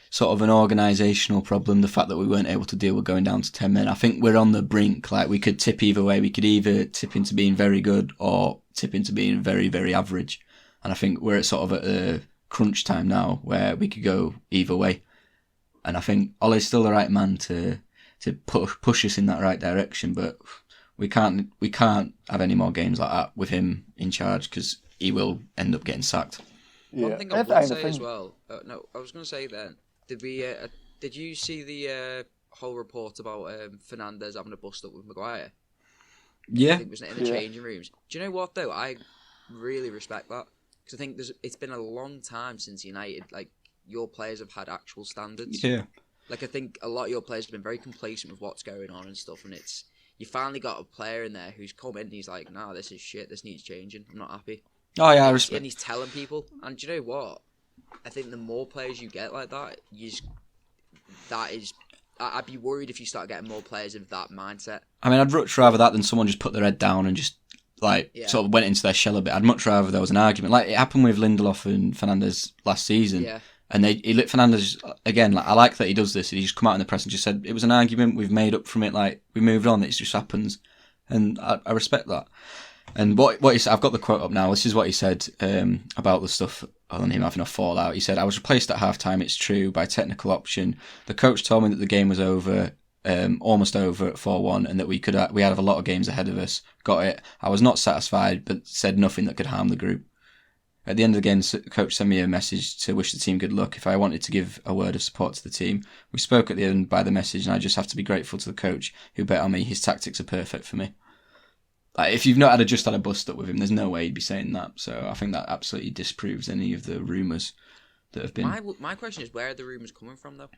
Speaker 1: sort of an organisational problem, the fact that we weren't able to deal with going down to 10 men. I think we're on the brink, like we could tip either way. We could either tip into being very good or tip into being very, very average. And I think we're at a crunch time now where we could go either way. And I think Ollie's still the right man to push us in that right direction, but we can't have any more games like that with him in charge because he will end up getting sacked.
Speaker 3: Yeah.
Speaker 2: One thing I would say as well. No, I was going to say then. Did you see the whole report about Fernandes having a bust up with Maguire?
Speaker 1: Yeah.
Speaker 2: I think it was in the changing rooms. Do you know what though? I really respect that because I think it's been a long time since United, like your players have had actual standards.
Speaker 1: Yeah.
Speaker 2: Like I think a lot of your players have been very complacent with what's going on and stuff, and you finally got a player in there who's come in and he's like, nah, this is shit, this needs changing, I'm not happy.
Speaker 1: Oh yeah, I respect.
Speaker 2: And he's telling people, and do you know what? I think the more players you get like that, I'd be worried if you start getting more players of that mindset.
Speaker 1: I mean, I'd much rather that than someone just put their head down and just sort of went into their shell a bit. I'd much rather there was an argument, like it happened with Lindelof and Fernandes last season.
Speaker 2: Yeah.
Speaker 1: And he lit Fernandes again. Like I like that he does this. He just come out in the press and just said it was an argument. We've made up from it. Like we moved on. It just happens, and I respect that. And what he said, I've got the quote up now. This is what he said about the stuff on him having a fallout. He said, "I was replaced at halftime. It's true by technical option. The coach told me that the game was over, almost over at 4-1, and that we had a lot of games ahead of us. Got it. I was not satisfied, but said nothing that could harm the group. At the end of the game, the coach sent me a message to wish the team good luck if I wanted to give a word of support to the team. We spoke at the end by the message, and I just have to be grateful to the coach who bet on me. His tactics are perfect for me." Like, if you've not just had a bust up with him, there's no way he'd be saying that. So I think that absolutely disproves any of the rumours that have been.
Speaker 2: My question is, where are the rumours coming from, though?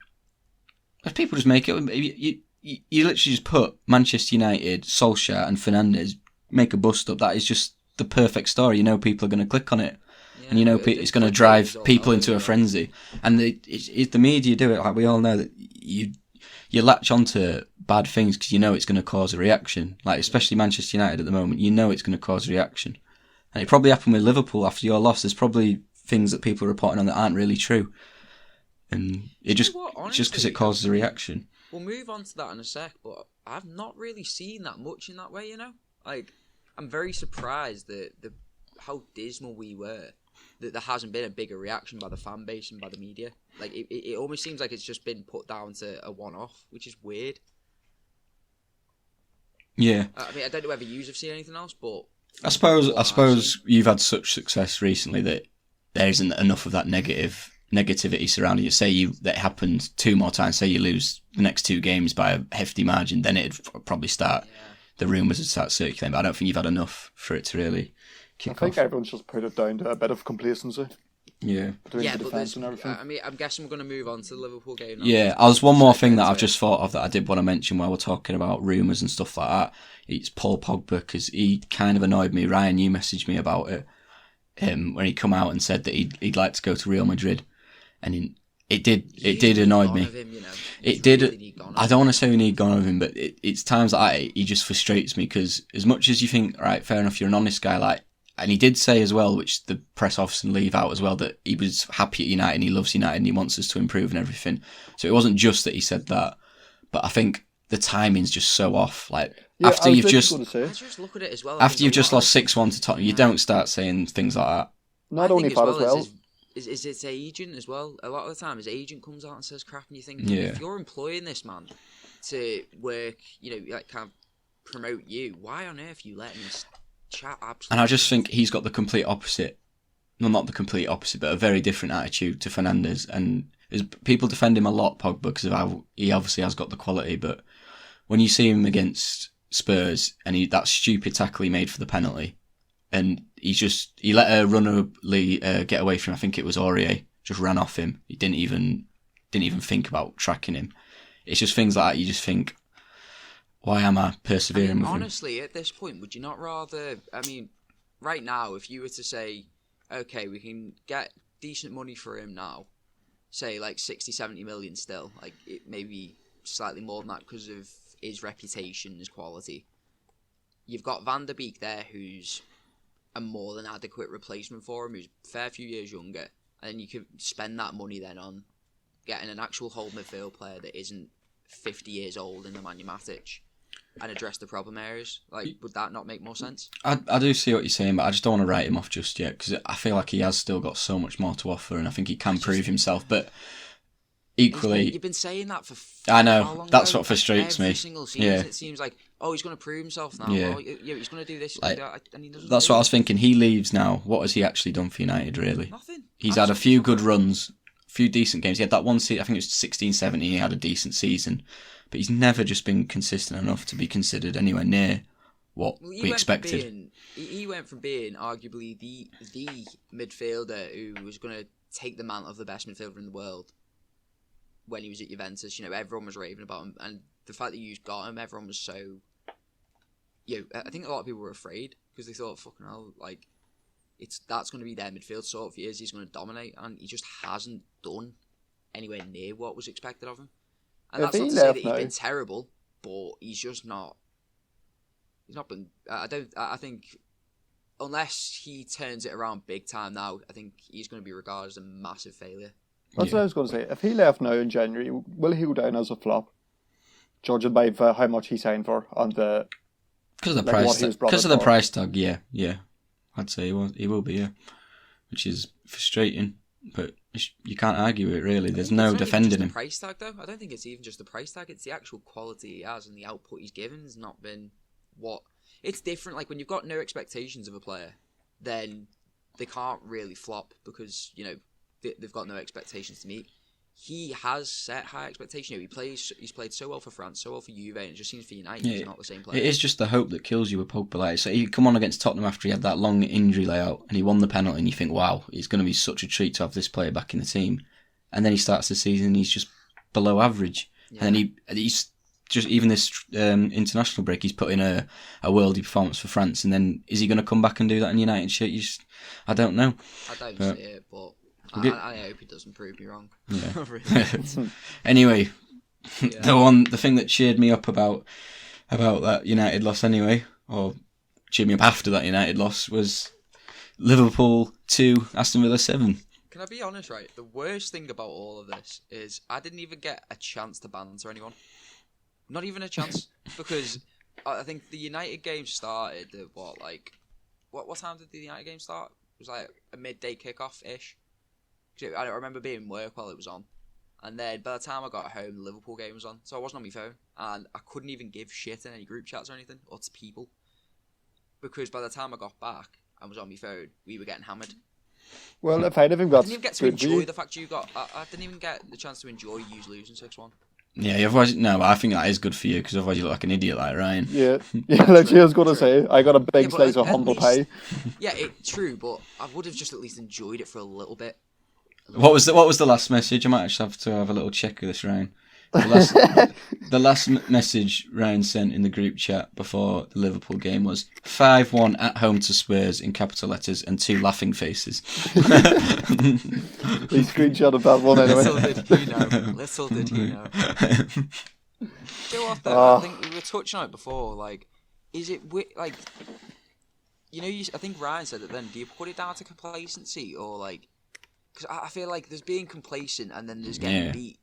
Speaker 1: If people just make it, you literally just put Manchester United, Solskjaer, and Fernandes make a bust up. That is just the perfect story. You know, people are going to click on it. Yeah, and you know it's going to drive people into a frenzy. And the media do it. Like we all know that you latch onto bad things because you know it's going to cause a reaction. Like especially Manchester United at the moment, you know it's going to cause a reaction. And it probably happened with Liverpool after your loss. There's probably things that people are reporting on that aren't really true. And just because it causes a reaction.
Speaker 2: We'll move on to that in a sec, but I've not really seen that much in that way, you know? Like, I'm very surprised that how dismal we were. That there hasn't been a bigger reaction by the fan base and by the media. Like it almost seems like it's just been put down to a one-off, which is weird.
Speaker 1: Yeah.
Speaker 2: I mean, I don't know whether you have seen anything else, but
Speaker 1: I suppose you've had such success recently that there isn't enough of that negative negativity surrounding it. Say that happened 2 more times. Say you lose the next 2 games by a hefty margin, then it'd probably start. Yeah. The rumours would start circulating. But I don't think you've had enough for it to really kick off.
Speaker 3: I think everyone's just put it down to a bit of complacency.
Speaker 1: Yeah.
Speaker 3: Between the defence and everything.
Speaker 2: I mean, I'm guessing we're going to move on to the Liverpool game now.
Speaker 1: Yeah, there's one more thing that I've just thought of that I did want to mention while we're talking about rumours and stuff like that. It's Paul Pogba, because he kind of annoyed me. Ryan, you messaged me about it when he come out and said that he'd like to go to Real Madrid, and it did annoy me.
Speaker 2: Him, you know.
Speaker 1: It did. Really I don't want to say we need gone of him, but it's times like he just frustrates me, because as much as you think, right, fair enough, you're an honest guy, like. And he did say as well, which the press officer leave out as well, that he was happy at United and he loves United and he wants us to improve and everything. So it wasn't just that he said that, but I think the timing's just so off. Like after you've just
Speaker 2: look at it as well.
Speaker 1: After you've just lost 6-1 to Tottenham, you don't start saying things like that.
Speaker 3: Not only that as well.
Speaker 2: Is its agent as well? A lot of the time, his agent comes out and says crap, and you think, if you're employing this man to work, like kind of promote you, why on earth are you letting this?
Speaker 1: And I just think he's got the complete opposite. Well, not the complete opposite, but a very different attitude to Fernandes. And people defend him a lot, Pogba, because of how he obviously has got the quality. But when you see him against Spurs and that stupid tackle he made for the penalty, and he let a runner get away from him. I think it was Aurier, just ran off him. He didn't even think about tracking him. It's just things like that. You just think, why am I persevering with him?
Speaker 2: Honestly, at this point, would you not rather... I mean, right now, if you were to say, okay, we can get decent money for him now, say like 60, 70 million still, like it maybe slightly more than that because of his reputation, his quality. You've got Van der Beek there, who's a more than adequate replacement for him, who's a fair few years younger, and then you could spend that money then on getting an actual whole midfield player that isn't 50 years old in the Nemanja Matic, and address the problem areas. Like, would that not make more sense?
Speaker 1: I do see what you're saying, but I just don't want to write him off just yet, because I feel like he has still got so much more to offer, and I think he can prove himself. But equally,
Speaker 2: you've been saying that for.
Speaker 1: I know, that's what frustrates me.
Speaker 2: Every single season, it seems like, he's going to prove himself now.
Speaker 1: Yeah,
Speaker 2: he's going to do this.
Speaker 1: Like,
Speaker 2: and he doesn't.
Speaker 1: That's what I was thinking. He leaves now. What has he actually done for United? Really,
Speaker 2: nothing.
Speaker 1: He's had a few good runs, a few decent games. He had that one season. I think it was 16-17. He had a decent season. But he's never just been consistent enough to be considered anywhere near what we expected.
Speaker 2: He went from being arguably the midfielder who was going to take the mantle of the best midfielder in the world when he was at Juventus. Everyone was raving about him, and the fact that you got him, everyone was so. I think a lot of people were afraid because they thought, "Fucking hell, like that's going to be their midfield sort of years. He's going to dominate," and he just hasn't done anywhere near what was expected of him. And that's not to say that he's been terrible, but he's just not. He's not been. I think unless he turns it around big time now, I think he's going to be regarded as a massive failure.
Speaker 3: That's what I was going to say. If he left now in January, will he go down as a flop? Judging by how much he signed for on the
Speaker 1: because of the price. Because of the price tag, yeah, I'd say he will be, yeah, which is frustrating, but you can't argue it really. There's no defending him.
Speaker 2: The price tag, though, I don't think it's even just the price tag. It's the actual quality he has and the output he's given has not been what. It's different. Like when you've got no expectations of a player, then they can't really flop because they've got no expectations to meet. He has set high expectations. He's played so well for France, so well for Juve, and it just seems for United he's not the same player.
Speaker 1: It is just the hope that kills you with Pogba. Like, so he come on against Tottenham after he had that long injury layout, and he won the penalty, and you think, wow, it's going to be such a treat to have this player back in the team. And then he starts the season, and he's just below average. Yeah. And he's just, even this international break, he's put in a worldy performance for France, and then is he going to come back and do that in United shirt? I don't know.
Speaker 2: I don't see it, but I hope he doesn't prove me wrong.
Speaker 1: Yeah. Anyway, the thing that cheered me up about that United loss anyway, or cheered me up after that United loss, was Liverpool 2, Aston Villa 7.
Speaker 2: Can I be honest, right? The worst thing about all of this is I didn't even get a chance to banter anyone. Not even a chance. Because I think the United game started at what time did the United game start? It was like a midday kickoff-ish. I remember being in work while it was on. And then by the time I got home, the Liverpool game was on. So I wasn't on my phone. And I couldn't even give shit in any group chats or anything, or to people. Because by the time I got back and was on my phone, we were getting hammered.
Speaker 3: Well, if anything,
Speaker 2: I
Speaker 3: that's
Speaker 2: didn't even get to
Speaker 3: good for
Speaker 2: enjoy
Speaker 3: you.
Speaker 2: the fact you got. I didn't even get the chance to enjoy you losing 6-1.
Speaker 1: Yeah, otherwise, no, I think that is good for you because otherwise you look like an idiot like Ryan.
Speaker 3: Yeah, like I was gonna
Speaker 2: True.
Speaker 3: say, I got a big
Speaker 2: Yeah, but
Speaker 3: slice of
Speaker 2: at
Speaker 3: humble
Speaker 2: least,
Speaker 3: pie.
Speaker 2: yeah, true. But I would have just at least enjoyed it for a little bit.
Speaker 1: What was the last message? I might actually have to have a little check of this, Ryan. The last message Ryan sent in the group chat before the Liverpool game was 5-1 at home to Spurs in capital letters and 2 laughing faces.
Speaker 3: He screenshotted that one anyway.
Speaker 2: Little did he know. Little did he know. Do you know what though?
Speaker 3: Oh.
Speaker 2: I think we were touching on it before. Like, is it like, you know? I think Ryan said it then. Do you put it down to complacency or like? Because I feel like there's being complacent and then there's getting beat.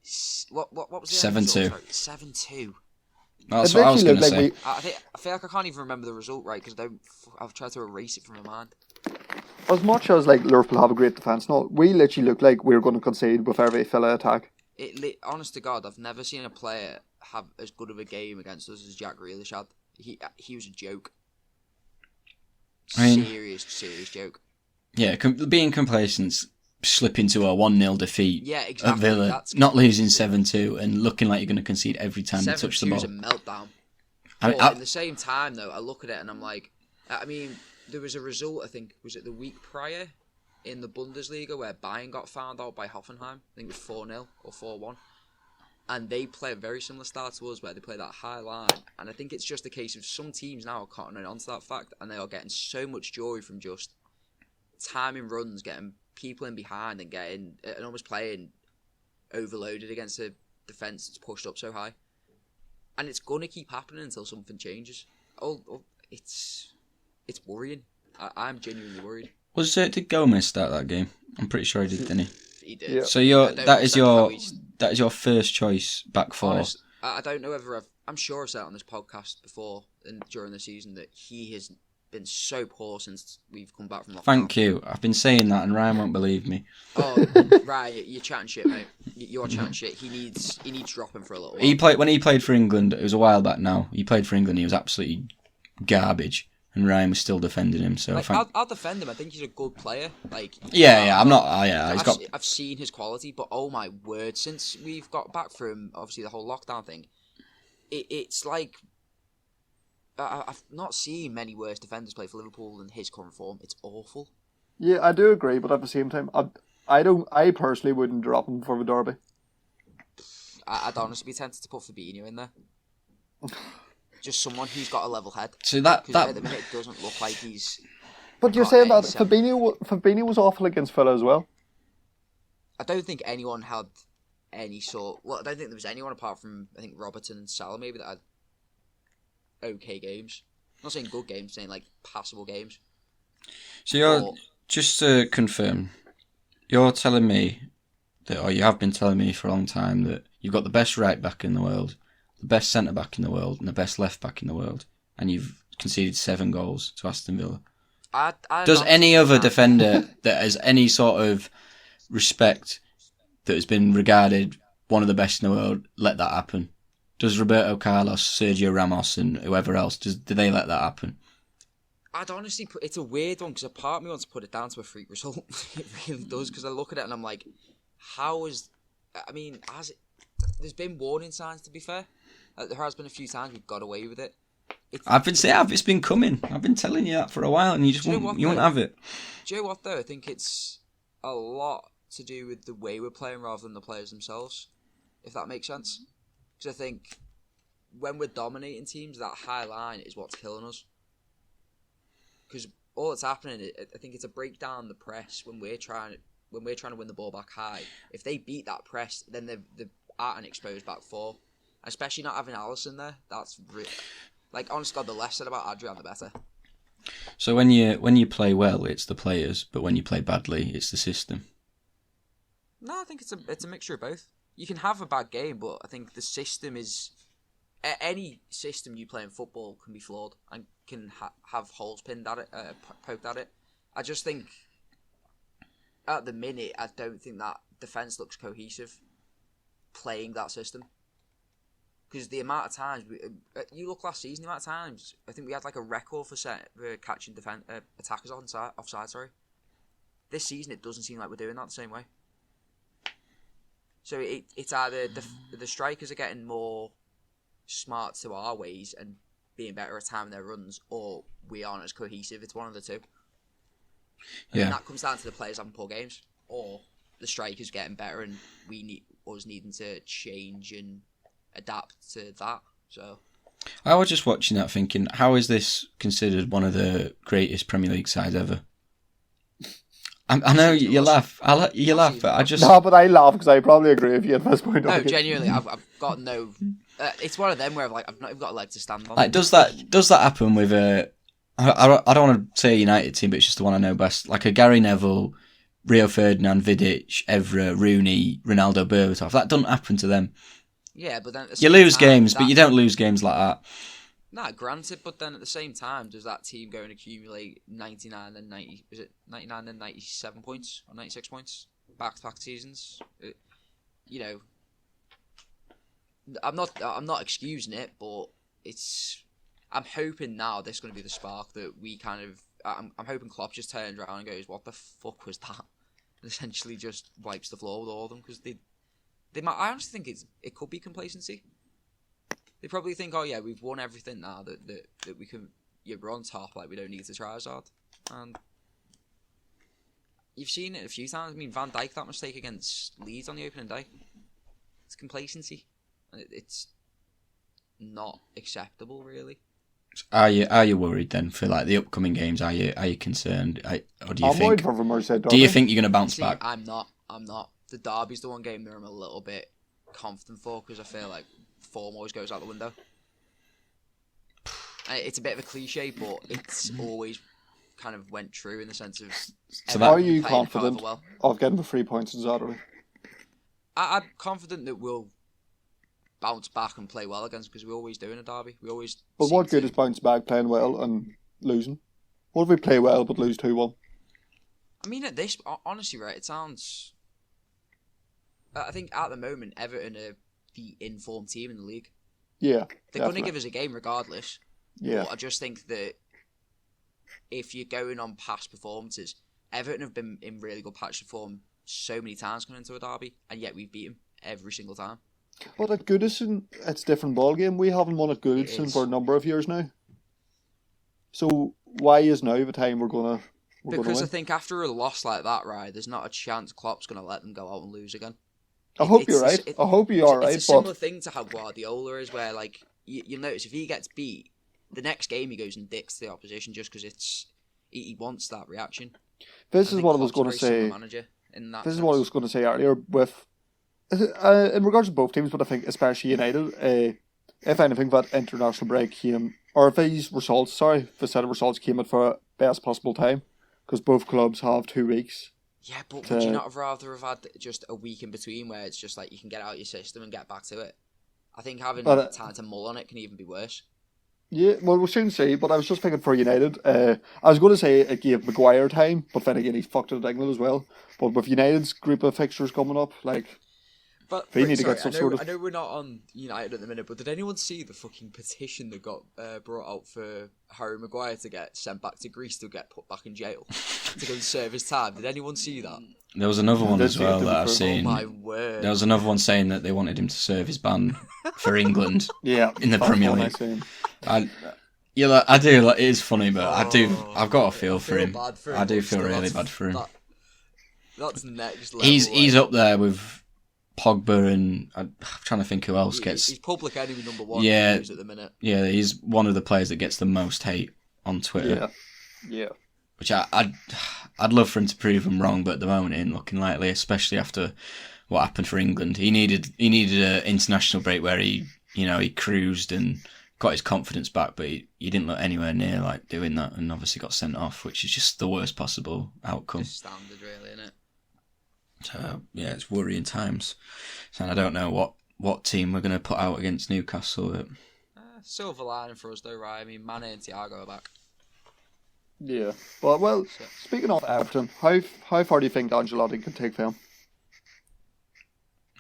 Speaker 2: What was the
Speaker 1: 7-2.
Speaker 2: 7-2.
Speaker 1: That's what I was going to say.
Speaker 2: I feel like I can't even remember the result right because I've tried to erase it from my mind.
Speaker 3: As much as like Liverpool have a great defence, no, we literally looked like we were going to concede with every Villa attack.
Speaker 2: Honest to God, I've never seen a player have as good of a game against us as Jack Grealish had. He was a joke. Serious joke.
Speaker 1: Yeah, being complacent, slip into a 1-0 defeat at Villa, not losing 7-2 and looking like you're going to concede every time you touch the ball.
Speaker 2: 7-2 is a meltdown. But at the same time, though, I look at it and I'm like, I mean, there was a result, I think, was it the week prior in the Bundesliga where Bayern got found out by Hoffenheim? I think it was 4-0 or 4-1. And they play a very similar style to us where they play that high line. And I think it's just a case of some teams now are cottoning on to that fact and they are getting so much joy from just timing runs, getting people in behind and almost playing overloaded against a defence that's pushed up so high. And it's going to keep happening until something changes. It's worrying. I'm genuinely worried.
Speaker 1: Did Gomez start that game? I'm pretty sure he did, didn't he?
Speaker 2: He did.
Speaker 3: Yeah.
Speaker 1: So that is your first choice back four.
Speaker 2: I don't know whether I'm sure I've said it on this podcast before and during the season that he has been so poor since we've come back from lockdown.
Speaker 1: Thank you. I've been saying that and Ryan won't believe me.
Speaker 2: Oh, right, you're chatting shit, mate. You're chatting shit. He needs dropping for a little while.
Speaker 1: When he played for England, it was a while back now. He played for England, he was absolutely garbage. And Ryan was still defending him, so
Speaker 2: I'll defend him. I think he's a good player. I've seen his quality, but oh my word! Since we've got back from obviously the whole lockdown thing, it's like I've not seen many worse defenders play for Liverpool than his current form. It's awful.
Speaker 3: Yeah, I do agree, but at the same time, I personally wouldn't drop him for the derby.
Speaker 2: I'd honestly be tempted to put Fabinho in there. Just someone who's got a level head.
Speaker 1: So that
Speaker 2: at the minute it doesn't look like he's.
Speaker 3: But you're saying that Fabinho was awful against Villa as well.
Speaker 2: I don't think anyone had any sort. Well, I don't think there was anyone apart from I think Robertson and Salah maybe that had okay games. I'm not saying good games, saying like passable games.
Speaker 1: So just to confirm, you're telling me that, or you have been telling me for a long time that you've got the best right back in the world, the best centre back in the world, and the best left back in the world, and you've conceded 7 goals to Aston Villa. Does any other defender that has any sort of respect that has been regarded one of the best in the world let that happen? Does Roberto Carlos, Sergio Ramos, and whoever else, do they let that happen?
Speaker 2: I'd honestly it's a weird one because a part of me wants to put it down to a freak result. It really does because I look at it and I'm like, there's been warning signs to be fair. There has been a few times we've got away with it. It's
Speaker 1: been coming. I've been telling you that for a while, and you just won't have it.
Speaker 2: Do you know what though? I think it's a lot to do with the way we're playing rather than the players themselves, if that makes sense. Because I think when we're dominating teams, that high line is what's killing us. Because all that's happening, I think it's a breakdown in the press when we're trying to win the ball back high. If they beat that press, then they're at an exposed back four. Especially not having Alisson there, that's like honest God, the less said about Adrian, the better.
Speaker 1: So when you play well, it's the players, but when you play badly, it's the system.
Speaker 2: No, I think it's a mixture of both. You can have a bad game, but I think the system is any system you play in football can be flawed and can have holes pinned at it, poked at it. I just think at the minute, I don't think that defence looks cohesive playing that system. Because the amount of times you look last season, the amount of times I think we had like a record for catching attackers offside. Sorry, this season it doesn't seem like we're doing that the same way. So it's either the strikers are getting more smart to our ways and being better at timing their runs, or we aren't as cohesive. It's one of the two. And that comes down to the players having poor games, or the strikers getting better and us needing to change and adapt to that. So
Speaker 1: I was just watching that thinking, how is this considered one of the greatest Premier League sides ever? I know you laugh. You laugh, but I just...
Speaker 3: No, but I laugh because I probably agree with you at this point.
Speaker 2: No, genuinely, I've got no... it's one of them where I've not even got a leg to stand on.
Speaker 1: Like, does that happen with a... I don't want to say a United team, but it's just the one I know best. Like a Gary Neville, Rio Ferdinand, Vidic, Evra, Rooney, Ronaldo, Berbatov. That doesn't happen to them.
Speaker 2: Yeah, but then...
Speaker 1: You lose games, but you don't lose games like that.
Speaker 2: Nah, granted, but then at the same time, does that team go and accumulate 99 and 90... Is it 99 and 97 points? Or 96 points? Back-to-back seasons? You know... I'm not excusing it, but it's... I'm hoping now this is going to be the spark that we kind of... I'm hoping Klopp just turns around and goes, what the fuck was that? And essentially just wipes the floor with all of them, because they might... I honestly think it could be complacency. They probably think, oh yeah, we've won everything now that we can. Yeah, we're on top. Like we don't need to try as hard. And you've seen it a few times. I mean, Van Dijk, that mistake against Leeds on the opening day. It's complacency, and it's not acceptable, really.
Speaker 1: Are you worried then for like the upcoming games? Are you concerned? Or do you think?
Speaker 3: For Merseyside
Speaker 1: do you think you're going to bounce back?
Speaker 2: I'm not. The derby's the one game that I'm a little bit confident for because I feel like form always goes out the window. It's a bit of a cliche, but it's always kind of went true in the sense of...
Speaker 3: So are you confident of getting the 3 points in Saturday?
Speaker 2: I'm confident that we'll bounce back and play well against, because we always do in a derby. But
Speaker 3: what good is bounce back, playing well and losing? What if we play well but lose 2-1?
Speaker 2: I mean, at this, honestly, right, it sounds... I think at the moment, Everton are the informed team in the league.
Speaker 3: Yeah,
Speaker 2: they're going to give us a game regardless.
Speaker 3: Yeah,
Speaker 2: but I just think that if you're going on past performances, Everton have been in really good patch of form so many times coming into a derby, and yet we've beat them every single time.
Speaker 3: But at Goodison, it's a different ball game. We haven't won at Goodison for a number of years now. So why is now the time we're gonna
Speaker 2: because I think after a loss like that, right, there's not a chance Klopp's gonna let them go out and lose again.
Speaker 3: I hope you're right. I hope you are right.
Speaker 2: It's a similar thing to how Guardiola is, where like you'll notice if he gets beat, the next game he goes and dicks the opposition just because he wants that reaction.
Speaker 3: This is what I was going to say. This is what I was going to say earlier with in regards to both teams, but I think especially United. If anything, that international break came, or if these results, the set of results came at for best possible time, because both clubs have 2 weeks.
Speaker 2: Yeah, but would you not have rather have had just a week in between where it's just like you can get out your system and get back to it? I think having time to mull on it can even be worse.
Speaker 3: Yeah, well, we'll soon see, but I was just thinking for United, I was going to say it gave Maguire time, but then again, he's fucked it at England as well. But with United's group of fixtures coming up, like, they need to get some sort of...
Speaker 2: I know we're not on United at the minute, but did anyone see the fucking petition that got brought out for Harry Maguire to get sent back to Greece to get put back in jail to go and serve his time? Did anyone see that?
Speaker 1: There was another one as well that I've seen.
Speaker 2: Oh my word.
Speaker 1: There was another one saying that they wanted him to serve his ban for England in the Premier League. I do. It is funny, but I've got a feel for him. I do feel really bad for him.
Speaker 2: That's next level.
Speaker 1: He's up there with Pogba, and I'm trying to think who else gets.
Speaker 2: He's public enemy number one. Yeah, at the minute.
Speaker 1: Yeah, he's one of the players that gets the most hate on Twitter.
Speaker 3: Yeah.
Speaker 1: Which I'd love for him to prove him wrong, but at the moment it ain't looking likely, especially after what happened for England. He needed an international break where he cruised and got his confidence back, but he didn't look anywhere near like doing that, and obviously got sent off, which is just the worst possible outcome.
Speaker 2: It's standard, really, isn't it?
Speaker 1: So yeah, it's worrying times. And I don't know what team we're going to put out against Newcastle. But...
Speaker 2: silver lining for us though, right? I mean, Mane and Thiago are back.
Speaker 3: Yeah, well, speaking of Everton, how far do you think Ancelotti can take them?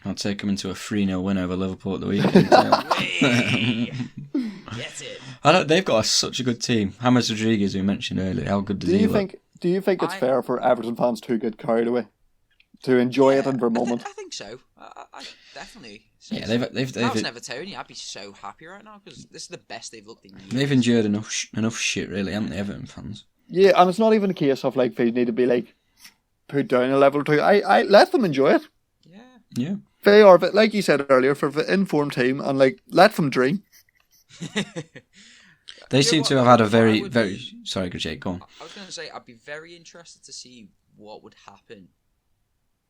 Speaker 1: I'll take him into a 3-0 win over Liverpool at the weekend.
Speaker 2: Get it.
Speaker 1: They've got such a good team. James Rodriguez, who we mentioned earlier, how good does he look?
Speaker 3: Do you think it's fair for Everton fans to get carried away, to enjoy it in their moment?
Speaker 2: I think so. I definitely.
Speaker 1: Yeah,
Speaker 2: so.
Speaker 1: they've
Speaker 2: If I was an Evertonian, I'd be so happy right now because this is the best they've looked in years.
Speaker 1: they've endured enough shit, really, haven't they, Everton fans?
Speaker 3: Yeah, and it's not even a case of like they need to be like put down a level or two. I let them enjoy it.
Speaker 1: Yeah.
Speaker 3: They are, but like you said earlier, for the informed team, and like let them dream.
Speaker 1: They seem to have had a very. Sorry, Jake, go on.
Speaker 2: I was going to say, I'd be very interested to see what would happen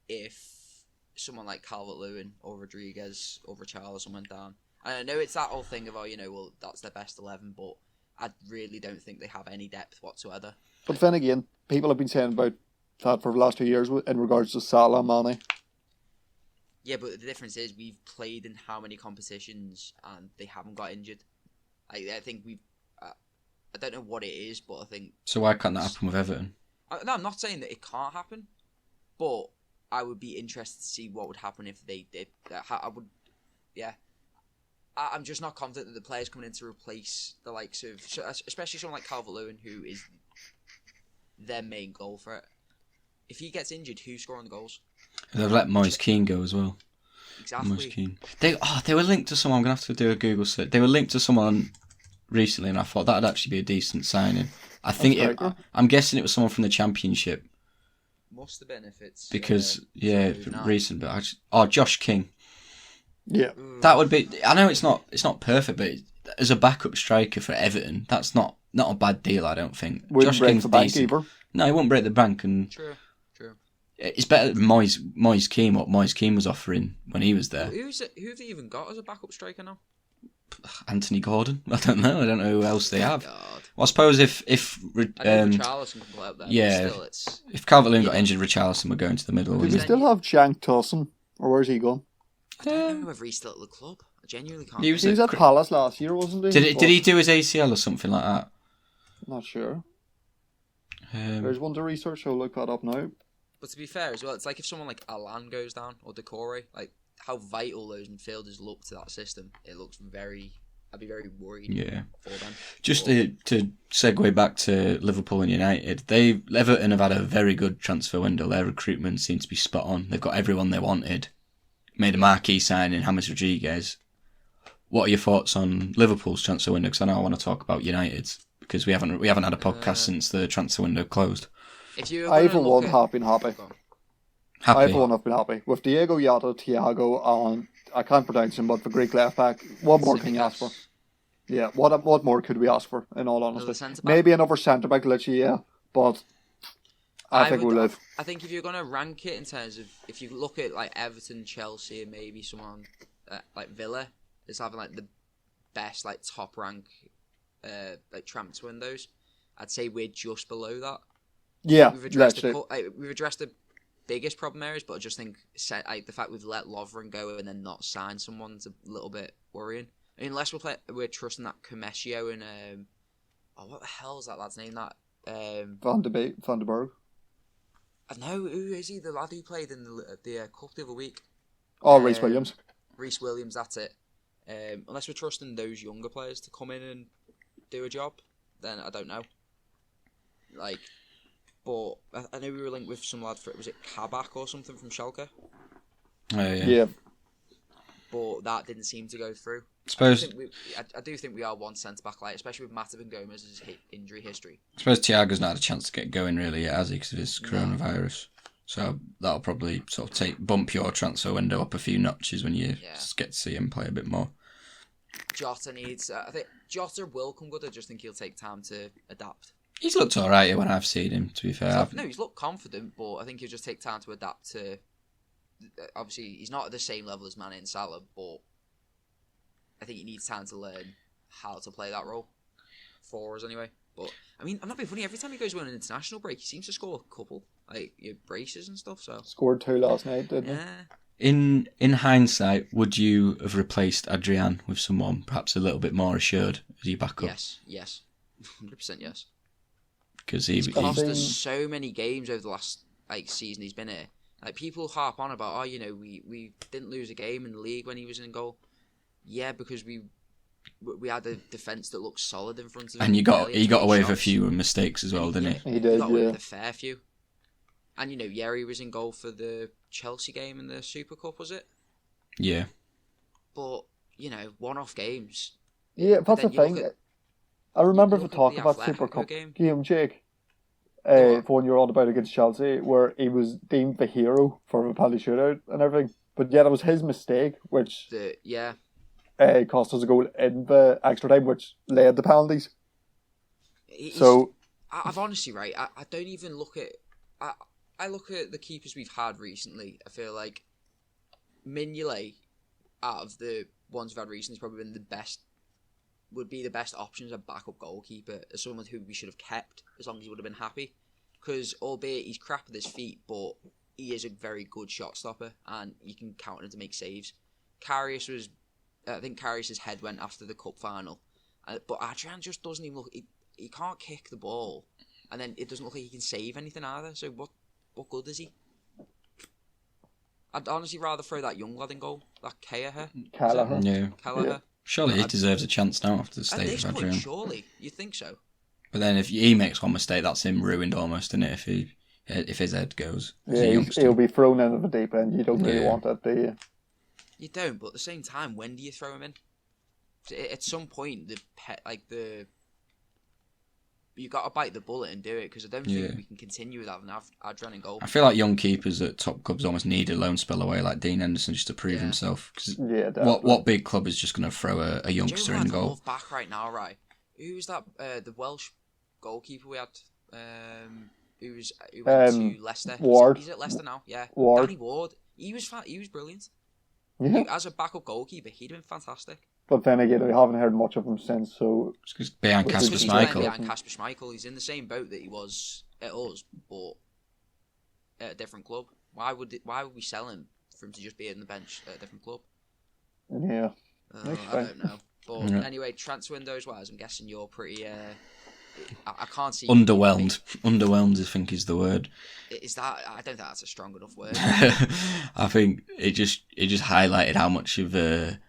Speaker 2: if someone like Calvert-Lewin or Rodriguez or Richarlison went down. And I know it's that whole thing of, well, that's their best 11, but I really don't think they have any depth whatsoever.
Speaker 3: But then again, people have been saying about that for the last 2 years in regards to Salah and Mane.
Speaker 2: Yeah, but the difference is we've played in how many competitions and they haven't got injured. I think we've... I don't know what it is, but I think...
Speaker 1: So why can't that happen with Everton?
Speaker 2: No, I'm not saying that it can't happen, but I would be interested to see what would happen if they did. I would... Yeah. I'm just not confident that the players coming in to replace the likes of... Especially someone like Calvert-Lewin, who is their main goal threat. If he gets injured, who's scoring the goals?
Speaker 1: They've let Moise Keane go as well.
Speaker 2: Exactly.
Speaker 1: Moise Keane. They were linked to someone. I'm going to have to do a Google search. They were linked to someone recently, and I thought that would actually be a decent signing. I'm guessing it was someone from the Championship.
Speaker 2: Must have been if it's...
Speaker 1: Because, recent. But Josh King.
Speaker 3: Yeah.
Speaker 1: That would be... I know it's not perfect, but as a backup striker for Everton, that's not a bad deal, I don't think.
Speaker 3: Wouldn't
Speaker 1: Josh
Speaker 3: break
Speaker 1: King's
Speaker 3: the bank
Speaker 1: decent.
Speaker 3: either.
Speaker 1: No, he won't break the bank. And
Speaker 2: True.
Speaker 1: it's better than Moise Keane, what Moise Keane was offering when he was there.
Speaker 2: Who have they even got as a backup striker now?
Speaker 1: Anthony Gordon? I don't know who else they have.
Speaker 2: God.
Speaker 1: Well, I suppose if
Speaker 2: Richarlison can play up there.
Speaker 1: Yeah,
Speaker 2: Still, it's...
Speaker 1: if Calvert-Lewin got injured, Richarlison would go into the middle.
Speaker 3: Do we still have Jank Tosin? Or where's he gone?
Speaker 2: I don't know whether he's still at the club. I genuinely can't.
Speaker 1: He was
Speaker 3: at Palace last year, wasn't he?
Speaker 1: Did he do his ACL or something like that?
Speaker 3: Not sure. There's one to research, I'll look that up now.
Speaker 2: But to be fair as well, it's like if someone like Alan goes down or Decore, like how vital those midfielders look to that system. It looks I'd be very worried for them.
Speaker 1: Just to segue back to Liverpool and United, Everton have had a very good transfer window. Their recruitment seems to be spot on. They've got everyone they wanted. Made a marquee signing, James Rodriguez. What are your thoughts on Liverpool's transfer window? Because I know I want to talk about United's because we haven't had a podcast since the transfer window closed.
Speaker 3: I for one have been happy.
Speaker 1: Happy.
Speaker 3: I for one have been happy with Diego Yota, Thiago, and I can't pronounce him, but the Greek left back. What more can you ask for? Yeah, what more could we ask for? In all honesty, maybe another centre back, literally. Yeah, but I think we'll live.
Speaker 2: I think if you're gonna rank it in terms of if you look at like Everton, Chelsea, and maybe someone like Villa is having like the best like top rank like transfer windows, I'd say we're just below that.
Speaker 3: Yeah,
Speaker 2: we've addressed the biggest problem areas, but I just think the fact we've let Lovren go and then not sign someone's a little bit worrying. I mean, unless we're trusting that Comescio and what the hell is that lad's name? That
Speaker 3: Van de Berg.
Speaker 2: I know who is he? The lad who played in the cup the other week.
Speaker 3: Oh, Reece Williams.
Speaker 2: Reece Williams, that's it. Unless we're trusting those younger players to come in and do a job, then I don't know. Like, but I know we were linked with some lad was it Kabak or something from Schalke?
Speaker 1: Oh yeah.
Speaker 3: Yeah.
Speaker 2: But that didn't seem to go through. I do think we are one centre back light, especially with Matip and Gomez's injury history.
Speaker 1: I suppose Thiago's not had a chance to get going really yet, has he, because of his coronavirus. So that'll probably sort of bump your transfer window up a few notches when you get to see him play a bit more.
Speaker 2: Jota needs... I think Jota will come good, I just think he'll take time to adapt.
Speaker 1: He's looked alright when I've seen him, to be fair.
Speaker 2: He's looked confident, but I think he'll just take time to adapt to... Obviously, he's not at the same level as Mane and Salah, but I think he needs time to learn how to play that role. For us, anyway. But, I mean, I'm not being funny. Every time he goes on an international break, he seems to score a couple. Like, braces and stuff, so...
Speaker 3: Scored 2 last night, didn't
Speaker 2: he?
Speaker 1: In hindsight, would you have replaced Adrian with someone perhaps a little bit more assured as you back up?
Speaker 2: Yes. 100% yes.
Speaker 1: Because
Speaker 2: he's cost us so many games over the last season he's been here. Like, people harp on about, we didn't lose a game in the league when he was in goal. Yeah, because we we had a defence that looked solid in front of him.
Speaker 1: And he got away with a
Speaker 2: shots.
Speaker 1: few mistakes as well, didn't he?
Speaker 3: He did,
Speaker 2: got away
Speaker 3: yeah.
Speaker 2: with a fair few. And, Yerry was in goal for the Chelsea game in the Super Cup, was it?
Speaker 1: Yeah.
Speaker 2: But, one-off games.
Speaker 3: Yeah, that's the
Speaker 2: then you look
Speaker 3: thing.
Speaker 2: at-
Speaker 3: I remember
Speaker 2: you
Speaker 3: the
Speaker 2: look at
Speaker 3: talk
Speaker 2: the
Speaker 3: about
Speaker 2: Atletico
Speaker 3: Super Cup
Speaker 2: game.
Speaker 3: game, Jake.
Speaker 2: Go on.
Speaker 3: For when you were on about against Chelsea, where he was deemed the hero for the penalty shootout and everything. But yet it was his mistake, which cost us a goal in the extra time, which led to penalties.
Speaker 2: I've honestly, right, I don't even look at... I look at the keepers we've had recently. I feel like Mignolet, out of the ones we've had recently, has probably been would be the best option as a backup goalkeeper, as someone who we should have kept, as long as he would have been happy. Because, albeit he's crap at his feet, but he is a very good shot stopper, and you can count on him to make saves. I think Karius' head went after the cup final, but Adrian just doesn't even look... He can't kick the ball, and then it doesn't look like he can save anything either, so what good is he? I'd honestly rather throw that young lad in goal, that Kelleher.
Speaker 1: Yeah.
Speaker 2: Kelleher.
Speaker 1: Surely he deserves a chance now after the
Speaker 2: At
Speaker 1: state
Speaker 2: this
Speaker 1: of
Speaker 2: point,
Speaker 1: Adrian.
Speaker 2: surely. You'd think so.
Speaker 1: But then if he makes one mistake, that's him ruined almost, isn't it? If his head goes.
Speaker 3: Yeah, he'll be thrown into the deep end. You don't really
Speaker 1: Yeah.
Speaker 3: want that, do you?
Speaker 2: You don't, but at the same time, when do you throw him in? At some point, you got to bite the bullet and do it, because I don't think we can continue with having Adrian in goal.
Speaker 1: I feel like young keepers at top clubs almost need a loan spell away, like Dean Henderson, just to prove himself. 'Cause
Speaker 3: Yeah, definitely.
Speaker 1: what big club is just going to throw a youngster
Speaker 2: Joe
Speaker 1: in
Speaker 2: I'd
Speaker 1: goal?
Speaker 2: love back right now, right? Who's that? The Welsh goalkeeper we had. Who went to Leicester?
Speaker 3: Ward.
Speaker 2: He's at Leicester now. Yeah,
Speaker 3: Ward.
Speaker 2: Danny Ward. He was brilliant.
Speaker 3: Yeah.
Speaker 2: As a backup goalkeeper, he'd have been fantastic.
Speaker 3: But then again, we haven't heard much of him since, so...
Speaker 1: It's 'cause behind
Speaker 3: Which is
Speaker 1: Casper
Speaker 2: He's
Speaker 3: Schmeichel.
Speaker 1: Schmeichel.
Speaker 2: behind Kasper Schmeichel. He's in the same boat that he was at us, but at a different club. Why would we sell him for him to just be on the bench at a different club?
Speaker 3: Yeah.
Speaker 2: I don't know. But anyway, transfer windows wise, I'm guessing you're pretty... I can't see...
Speaker 1: Underwhelmed. Underwhelmed, I think, is the word.
Speaker 2: Is that... I don't think that's a strong enough word.
Speaker 1: I think it just highlighted how much of a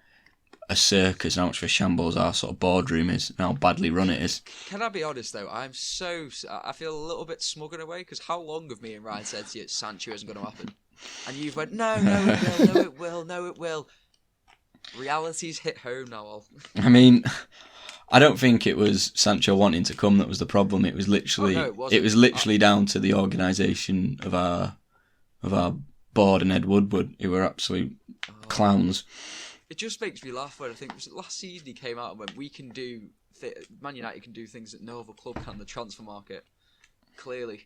Speaker 1: circus and how much of a shambles our sort of boardroom is and how badly run it is.
Speaker 2: Can I be honest though? I feel a little bit smug in a way, because how long have me and Ryan said to you Sancho isn't going to happen? And you've went, no, it will. Reality's hit home now.
Speaker 1: I mean, I don't think it was Sancho wanting to come that was the problem. It was literally it was literally down to the organisation of our board and Ed Woodward, who were absolute clowns.
Speaker 2: It just makes me laugh when I think last season he came out and went, we can do... Man United can do things that no other club can in the transfer market. Clearly.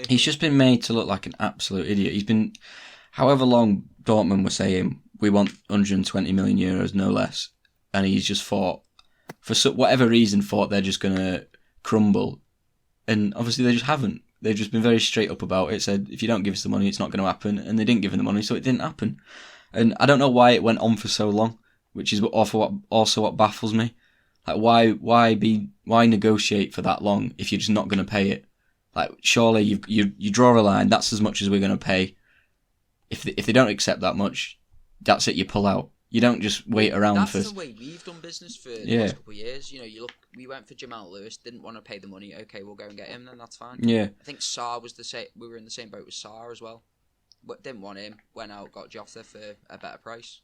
Speaker 1: He's just been made to look like an absolute idiot. He's been... However long Dortmund were saying, we want 120 million euros, no less. And he's just thought, for whatever reason, thought they're just going to crumble. And obviously they just haven't. They've just been very straight up about it, said, if you don't give us the money, it's not going to happen. And they didn't give him the money, so it didn't happen. And I don't know why it went on for so long, which is also what baffles me. Like, why negotiate for that long if you're just not going to pay it? Like, surely you draw a line. That's as much as we're going to pay. If they don't accept that much, that's it. You pull out. You don't just wait around
Speaker 2: that's
Speaker 1: for.
Speaker 2: That's the way we've done business for the last couple of years. We went for Jamal Lewis, didn't want to pay the money. Okay, we'll go and get him. Then that's fine.
Speaker 1: Yeah.
Speaker 2: I think Sarr was the same. We were in the same boat with Sarr as well. But didn't want him, went out, got Jota for a better price.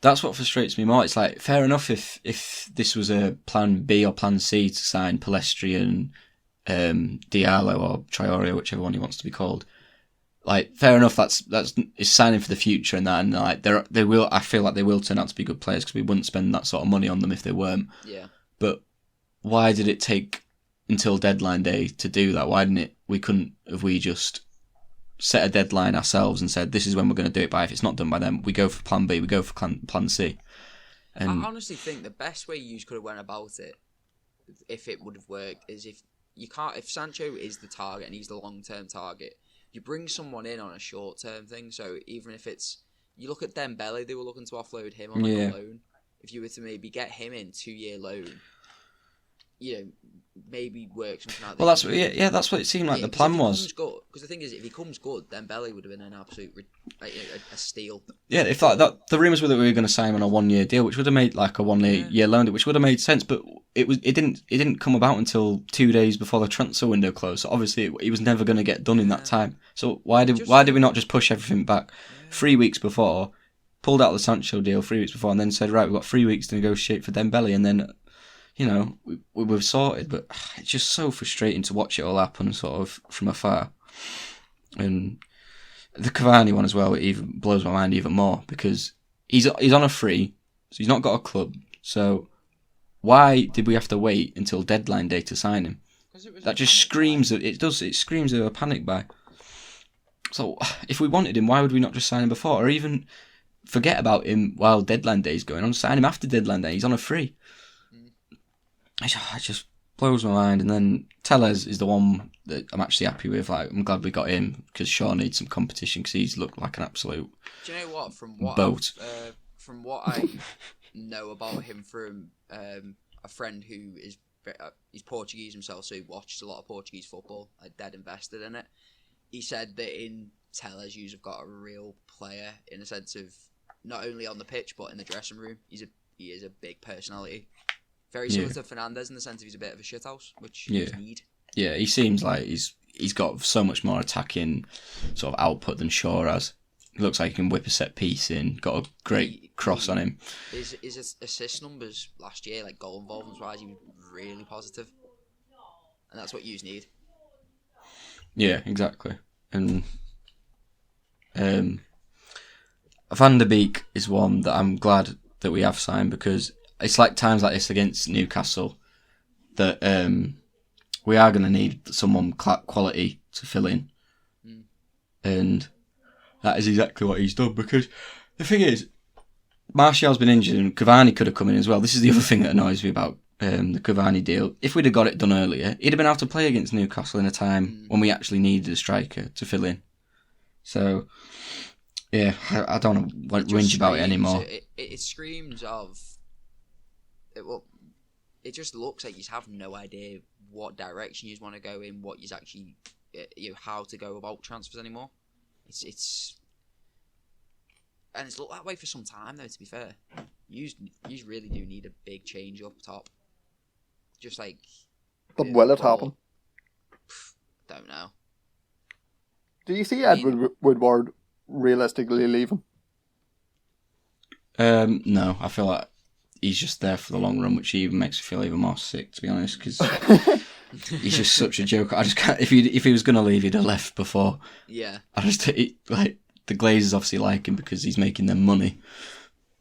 Speaker 1: That's what frustrates me more. It's like, fair enough if this was a plan B or plan C to sign Palestri and Diallo or Traore, whichever one he wants to be called. Like, fair enough, that's is signing for the future and that, and like they will. I feel like they will turn out to be good players because we wouldn't spend that sort of money on them if they weren't.
Speaker 2: Yeah.
Speaker 1: But why did it take until deadline day to do that? Why didn't it? We just set a deadline ourselves and said, this is when we're going to do it by. If it's not done by then, we go for plan B, we go for plan C. And
Speaker 2: I honestly think the best way you could have went about it, if it would have worked, is if Sancho is the target and he's the long-term target, you bring someone in on a short-term thing. So even if it's, you look at Dembele, they were looking to offload him on a loan. If you were to maybe get him in 2-year loan, maybe work something out.
Speaker 1: Well, that's what it seemed like the plan was.
Speaker 2: Because the thing is, if he comes good, then Belly would have been an absolute a steal.
Speaker 1: Yeah, if that the rumours were that we were going to sign him on a 1-year deal, which would have made like a 1-year loan, which would have made sense. But it didn't come about until 2 days before the transfer window closed. So obviously, it was never going to get done in that time. So why did we not just push everything back 3 weeks before? Pulled out the Sancho deal 3 weeks before, and then said, right, we've got 3 weeks to negotiate for Dembele, and then, we've sorted. But it's just so frustrating to watch it all happen, sort of from afar. And the Cavani one as well, it even blows my mind even more because he's on a free, so he's not got a club. So why did we have to wait until deadline day to sign him? That just screams it screams of a panic buy. So if we wanted him, why would we not just sign him before, or even forget about him while deadline day is going on, sign him after deadline day? He's on a free. It just blows my mind. And then Tellez is the one that I'm actually happy with. Like, I'm glad we got him because Shaw needs some competition because he's looked like an absolute
Speaker 2: Do you know what? From what I know about him from a friend who is he's Portuguese himself, so he watches a lot of Portuguese football, like dead invested in it. He said that in Tellez, you've got a real player in a sense of not only on the pitch but in the dressing room. He is a big personality, very similar to Fernandes in the sense of he's a bit of a shithouse, which you need. Yeah,
Speaker 1: he seems like he's got so much more attacking sort of output than Shaw has. He looks like he can whip a set piece in. Got a great cross on him.
Speaker 2: His assist numbers last year, like goal involvement wise, he was really positive, and that's what you need.
Speaker 1: Yeah, exactly. And Van der Beek is one that I'm glad that we have signed because it's like times like this against Newcastle that we are going to need someone quality to fill in. And that is exactly what he's done because the thing is, Martial's been injured and Cavani could have come in as well. This is the other thing that annoys me about the Cavani deal. If we'd have got it done earlier, he'd have been able to play against Newcastle in a time when we actually needed a striker to fill in. So, yeah, I don't want to whinge about it anymore.
Speaker 2: It screams of... It just looks like you have no idea what direction you want to go in, what you actually... how to go about transfers anymore. It's and it's looked that way for some time though, to be fair. You really do need a big change up top. Just like...
Speaker 3: But will it happen?
Speaker 2: Don't know.
Speaker 3: Do you see Edward Woodward realistically leaving?
Speaker 1: No, I feel like he's just there for the long run, which even makes me feel even more sick, to be honest, because he's just such a joke. I just can't. If he was going to leave, he'd have left before.
Speaker 2: Yeah.
Speaker 1: The Glazers obviously like him because he's making them money,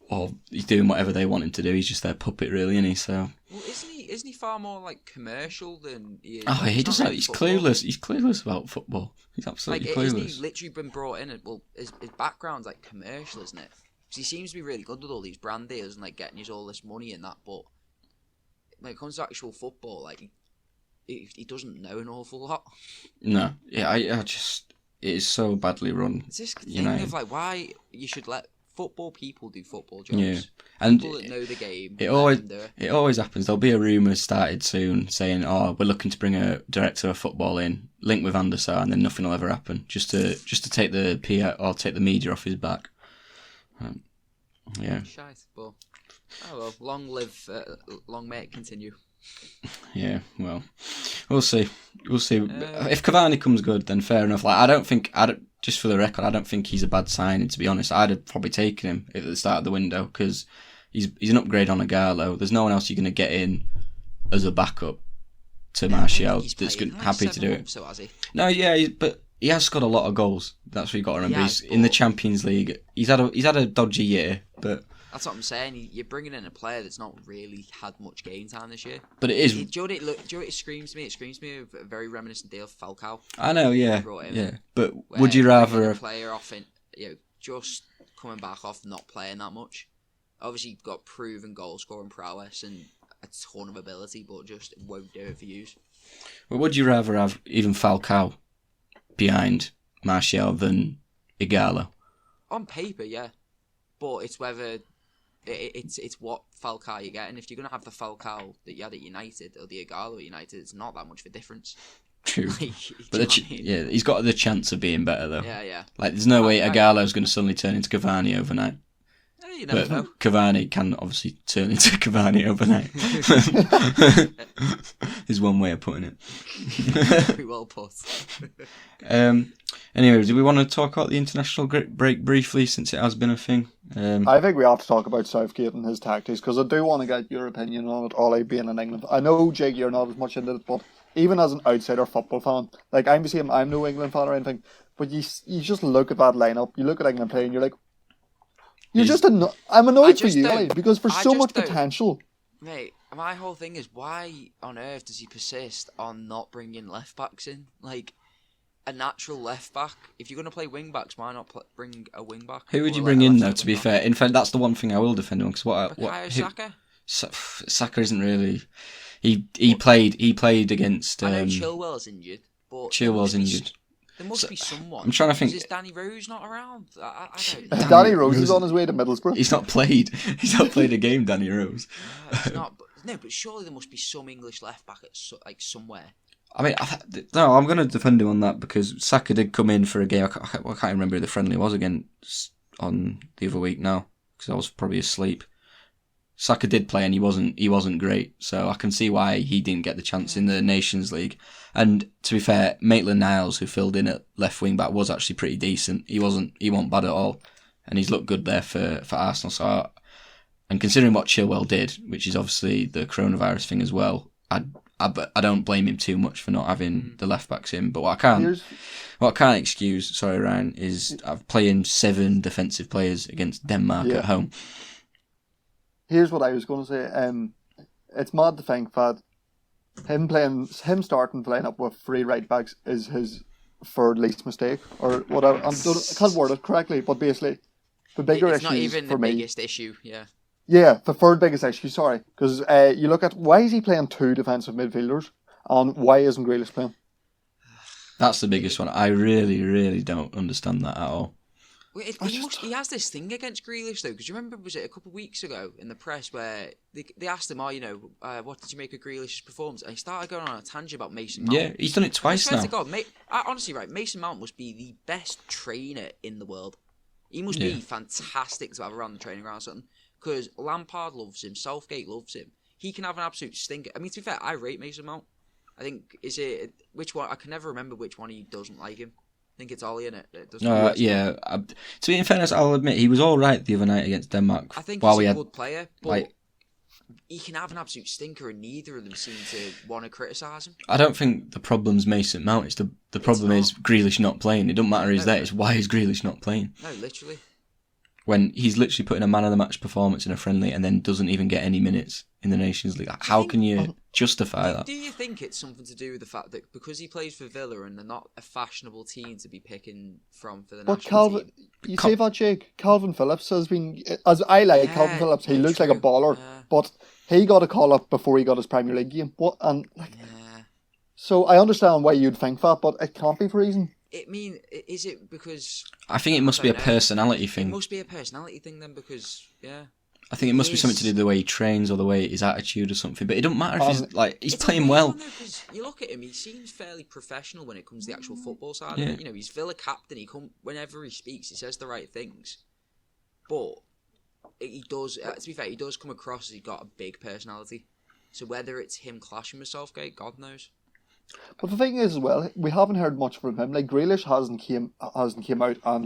Speaker 1: or he's doing whatever they want him to do. He's just their puppet, really, isn't he? So.
Speaker 2: Well, isn't he far more like commercial than he is?
Speaker 1: Oh, he doesn't. He's clueless. He's clueless about football. He's absolutely clueless.
Speaker 2: Isn't he literally been brought in? His background's like commercial, isn't it? Because he seems to be really good with all these brand deals and like getting us all this money and that. But when it comes to actual football, like he doesn't know an awful lot.
Speaker 1: No, yeah, I just it is so badly run.
Speaker 2: It's this thing of like why you should let football people do football jobs.
Speaker 1: Yeah, and
Speaker 2: people that know the game.
Speaker 1: It always happens. There'll be a rumour started soon saying, "Oh, we're looking to bring a director of football in, link with Van der Sar," and then nothing will ever happen. Just to take the PR or take the media off his back. Yeah.
Speaker 2: Shite, but well, long may it continue.
Speaker 1: Yeah, well, we'll see. If Cavani comes good, then fair enough. Like, just for the record, I don't think he's a bad signing. To be honest, I'd have probably taken him at the start of the window because he's an upgrade on Agallo. There's no one else you're going to get in as a backup to Martial that's happy to do it.
Speaker 2: So has he?
Speaker 1: No, yeah, but he has scored a lot of goals. That's what you got to remember. He's in the Champions League. He's had a dodgy year, but.
Speaker 2: That's what I'm saying. You're bringing in a player that's not really had much game time this year.
Speaker 1: But it is.
Speaker 2: Do you know what it screams to me? It screams to me of a very reminiscent deal of Falcao.
Speaker 1: I know, yeah. But would you rather
Speaker 2: a player off in, just coming back off not playing that much? Obviously, you've got proven goal scoring prowess and a ton of ability, but just won't do it for you.
Speaker 1: Well, would you rather have even Falcao behind Martial than Igalo?
Speaker 2: On paper, yeah, but it's whether it's what Falcao you're getting. If you're going to have the Falcao that you had at United or the Igalo at United, it's not that much of a difference.
Speaker 1: True.
Speaker 2: Like,
Speaker 1: But he's got the chance of being better though.
Speaker 2: Yeah.
Speaker 1: Like there's no way Igalo's going to suddenly turn into Cavani overnight.
Speaker 2: You never know.
Speaker 1: Cavani can obviously turn into Cavani overnight. Is one way of putting it.
Speaker 2: Very well put.
Speaker 1: Anyway, do we want to talk about the international break briefly, since it has been a thing?
Speaker 3: I think we have to talk about Southgate and his tactics, because I do want to get your opinion on it, Ollie, being in England. I know, Jake, you're not as much into it, but even as an outsider football fan, like I'm the same, I'm no England fan or anything, but you just look at that lineup, you look at England playing, you're like, I'm annoyed for you, Ollie, because for so much potential.
Speaker 2: Mate, my whole thing is, why on earth does he persist on not bringing left backs in? Like, a natural left back. If you're going to play wing backs, why not bring a wing back?
Speaker 1: Who would you bring in though? To be fair, in fact, that's the one thing I will defend him, because
Speaker 2: Saka?
Speaker 1: Saka isn't really. He played against.
Speaker 2: I know Chilwell's injured, but
Speaker 1: Chilwell's injured.
Speaker 2: There must be someone.
Speaker 1: I'm trying to think.
Speaker 2: Is Danny Rose not around? I don't know.
Speaker 3: Danny Rose is on his way to Middlesbrough.
Speaker 1: He's not played. He's not played a game. Danny Rose.
Speaker 2: But surely there must be some English left back at somewhere.
Speaker 1: I mean, I'm going to defend him on that, because Saka did come in for a game. I can't remember who the friendly was against on the other week now, because I was probably asleep. Saka did play and he wasn't great, so I can see why he didn't get the chance in the Nations League. And to be fair, Maitland-Niles, who filled in at left wing back, was actually pretty decent. He wasn't bad at all, and he's looked good there for Arsenal. So, and considering what Chilwell did, which is obviously the coronavirus thing as well, I don't blame him too much for not having the left backs in. But what I can't excuse, sorry Ryan, is playing 7 defensive players against Denmark at home.
Speaker 3: Here's what I was going to say. It's mad to think that him starting playing up with 3 right backs is his third least mistake, or whatever. I can't word it correctly, but basically the bigger issue for me. It's not even the
Speaker 2: biggest issue, yeah.
Speaker 3: Yeah, the third biggest issue, sorry. Because you look at, why is he playing 2 defensive midfielders, and why isn't Grealish playing?
Speaker 1: That's the biggest one. I really, really don't understand that at all.
Speaker 2: He has this thing against Grealish, though, because you remember, was it a couple of weeks ago in the press where they asked him, what did you make of Grealish's performance? And he started going on a tangent about Mason Mount.
Speaker 1: Yeah, he's done it twice now.
Speaker 2: God, honestly, right, Mason Mount must be the best trainer in the world. He must be fantastic to have around the training ground or something. Because Lampard loves him, Southgate loves him. He can have an absolute stinker. I mean, to be fair, I rate Mason Mount. I think, which one? I can never remember which one he doesn't like him. I think it's Ollie, innit?
Speaker 1: To be in fairness, I'll admit, he was alright the other night against Denmark.
Speaker 2: I think he's a good player, but he can have an absolute stinker, and neither of them seem to want to criticise him.
Speaker 1: I don't think the problem's Mason Mount. It's the problem is Grealish not playing. It doesn't matter who's there. It's why is Grealish not playing?
Speaker 2: No, literally.
Speaker 1: When he's literally putting a man of the match performance in a friendly and then doesn't even get any minutes in the Nations League. How can you justify that?
Speaker 2: Do you think it's something to do with the fact that because he plays for Villa and they're not a fashionable team to be picking from for the national team?
Speaker 3: You say that, Jake. Calvin Phillips has been, as I like Calvin Phillips, he looks like a baller, but he got a call up before he got his Premier League game. So I understand why you'd think that, but it can't be for reason.
Speaker 2: Is it because...
Speaker 1: I think it must be a personality thing.
Speaker 2: It must be a personality thing then, because,
Speaker 1: I think it must be something to do with the way he trains or the way his attitude or something. But it doesn't matter if he's playing well.
Speaker 2: Because you look at him, he seems fairly professional when it comes to the actual football side of it. He's Villa captain. Whenever he speaks, he says the right things. But he does, to be fair, he does come across as he's got a big personality. So whether it's him clashing with Southgate, God knows.
Speaker 3: But the thing is, as well, we haven't heard much from him. Like, Grealish hasn't came out and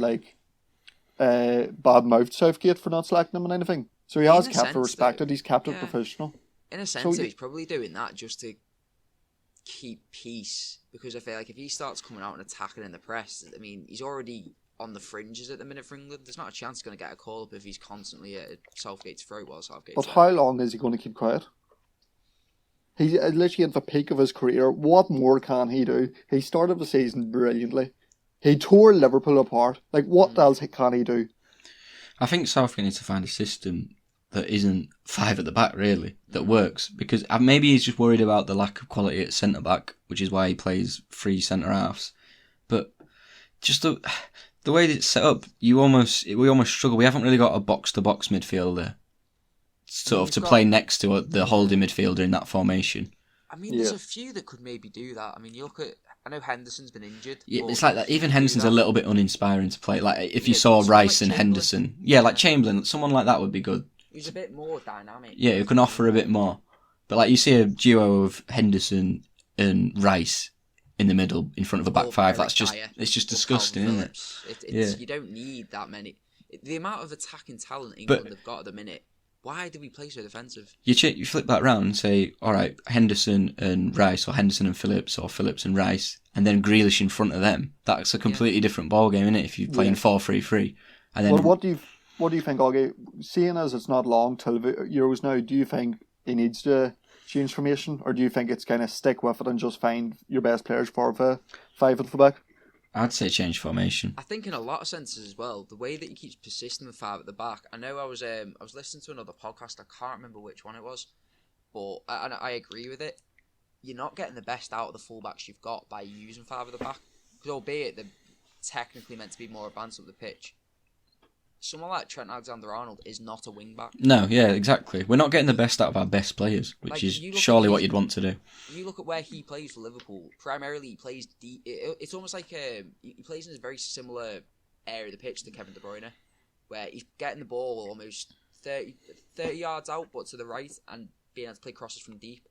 Speaker 3: bad-mouthed Southgate for not selecting him and anything. So he has kept it respected. He's kept it professional.
Speaker 2: In a sense, he's probably doing that just to keep peace. Because I feel like if he starts coming out and attacking in the press, I mean, he's already on the fringes at the minute for England. There's not a chance he's going to get a call up if he's constantly at Southgate's throat while Southgate's
Speaker 3: But how long is he going to keep quiet? He's literally at the peak of his career. What more can he do? He started the season brilliantly. He tore Liverpool apart. Like, what else can he do?
Speaker 1: I think Southgate needs to find a system that isn't 5 at the back, really, that works. Because maybe he's just worried about the lack of quality at centre-back, which is why he plays 3 centre-halves. But just the way that it's set up, we almost struggle. We haven't really got a box-to-box midfielder sort of to play next to the holding midfielder in that formation.
Speaker 2: I mean, there's a few that could maybe do that. I mean, you look at... I know Henderson's been injured.
Speaker 1: Yeah, it's like that. Even Henderson's a little bit uninspiring to play. Like if you saw Rice and Henderson, like Chamberlain, someone like that would be good.
Speaker 2: He's a bit more dynamic.
Speaker 1: Yeah, who can offer a bit more. But like you see a duo of Henderson and Rice in the middle in front of a back five. It's just disgusting, isn't it?
Speaker 2: You don't need that many. The amount of attacking talent England have got at the minute. Why do we play so defensive?
Speaker 1: You flip that round and say, all right, Henderson and Rice, or Henderson and Phillips, or Phillips and Rice, and then Grealish in front of them. That's a completely different ballgame, isn't it? If you're playing 4-3-3, and then
Speaker 3: what do you think, Augie? Seeing as it's not long till the Euros now, do you think he needs to change formation, or do you think it's kind of stick with it and just find your best players for the five at the back?
Speaker 1: I'd say change formation.
Speaker 2: I think in a lot of senses as well, the way that he keeps persisting with five at the back. I know I was listening to another podcast. I can't remember which one it was, but I agree with it. You're not getting the best out of the fullbacks you've got by using five at the back, because albeit they're technically meant to be more advanced up the pitch. Someone like Trent Alexander-Arnold is not a wing-back.
Speaker 1: No, yeah, exactly. We're not getting the best out of our best players, which is surely what you'd want to do.
Speaker 2: You look at where he plays for Liverpool. Primarily, he plays deep. It's almost like he plays in a very similar area of the pitch to Kevin De Bruyne, where he's getting the ball almost 30 yards out, but to the right, and being able to play crosses from deep.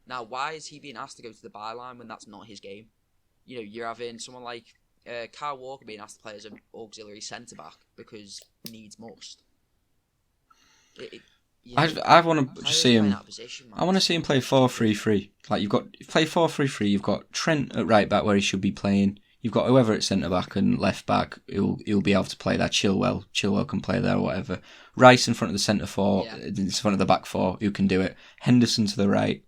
Speaker 2: Now, why is he being asked to go to the byline when that's not his game? You know, you're having someone like Kyle Walker being asked to play as an auxiliary centre-back because needs must.
Speaker 1: I want to see him. I want to see him play 4-3-3. Like you play 4-3-3. You've got Trent at right back where he should be playing. You've got whoever at centre back and left back. He'll be able to play there. Chilwell can play there or whatever. Rice in front of the centre four, in front of the back four. Who can do it? Henderson to the right.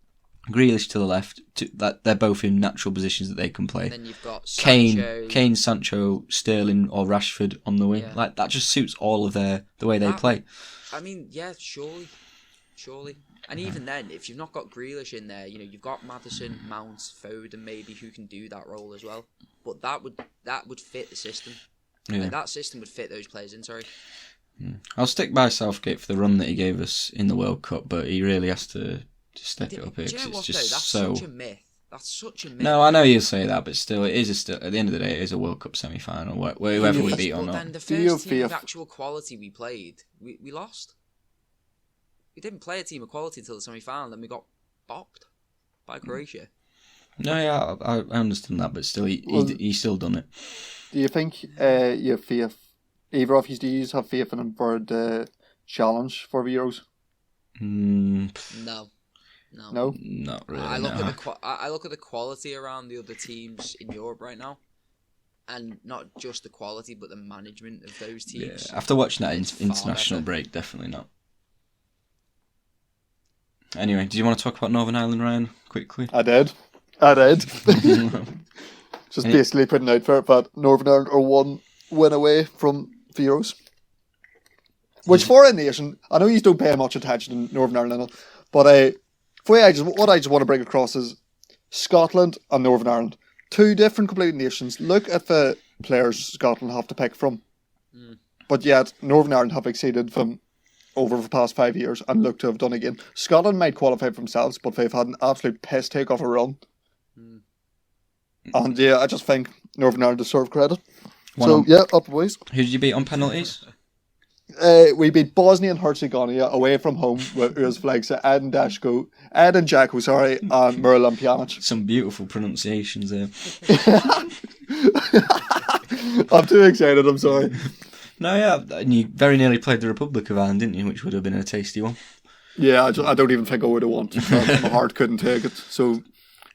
Speaker 1: Grealish to the left. They're both in natural positions that they can play.
Speaker 2: And then you've got Sancho.
Speaker 1: Kane, Sancho, Sterling, or Rashford on the wing. Yeah. Like that just suits all of the way they play.
Speaker 2: I mean, yeah, surely. And even then, if you've not got Grealish in there, you know you've got Maddison, Mount, Foden, maybe who can do that role as well. But that would fit the system. Yeah. Like, that system would fit those players in. Sorry.
Speaker 1: I'll stick by Southgate for the run that he gave us in the World Cup, but he really has to step it up here.
Speaker 2: Do you know what,
Speaker 1: just
Speaker 2: That's such a myth. That's such a myth.
Speaker 1: No, I know you say that, but still, at the end of the day, it is a World Cup semi-final, whoever we beat or not.
Speaker 2: Then the first team of actual quality we played, we lost. We didn't play a team of quality until the semi-final, then we got bopped by Croatia.
Speaker 1: No, yeah, I understand that, but still, he's still done it.
Speaker 3: Do you think you have faith? Either of you, do you have faith in him for the challenge for the Euros?
Speaker 2: No,
Speaker 1: not really.
Speaker 2: I look at the quality around the other teams in Europe right now, and not just the quality, but the management of those teams.
Speaker 1: Yeah, after watching that international break, definitely not. Anyway, do you want to talk about Northern Ireland, Ryan, quickly?
Speaker 3: I did. Just basically putting out for it, but Northern Ireland are one win away from the Euros. Which for a nation, I know you don't pay much attention to Northern Ireland, but what I just want to bring across is Scotland and Northern Ireland. Two different complete nations. Look at the players Scotland have to pick from. But yet, Northern Ireland have exceeded them over the past 5 years and look to have done again. Scotland might qualify for themselves, but they've had an absolute piss take of a run. And yeah, I just think Northern Ireland deserve credit. Up boys.
Speaker 1: Who did you beat on penalties?
Speaker 3: We beat Bosnia and Herzegovina away from home with Urs Flexa, Ed and Jacko, and Miralem Pjanic.
Speaker 1: Some beautiful pronunciations there.
Speaker 3: I'm too excited, I'm sorry.
Speaker 1: No, yeah, and you very nearly played the Republic of Ireland, didn't you? Which would have been a tasty one.
Speaker 3: Yeah, I don't even think I would have won. My heart couldn't take it. So,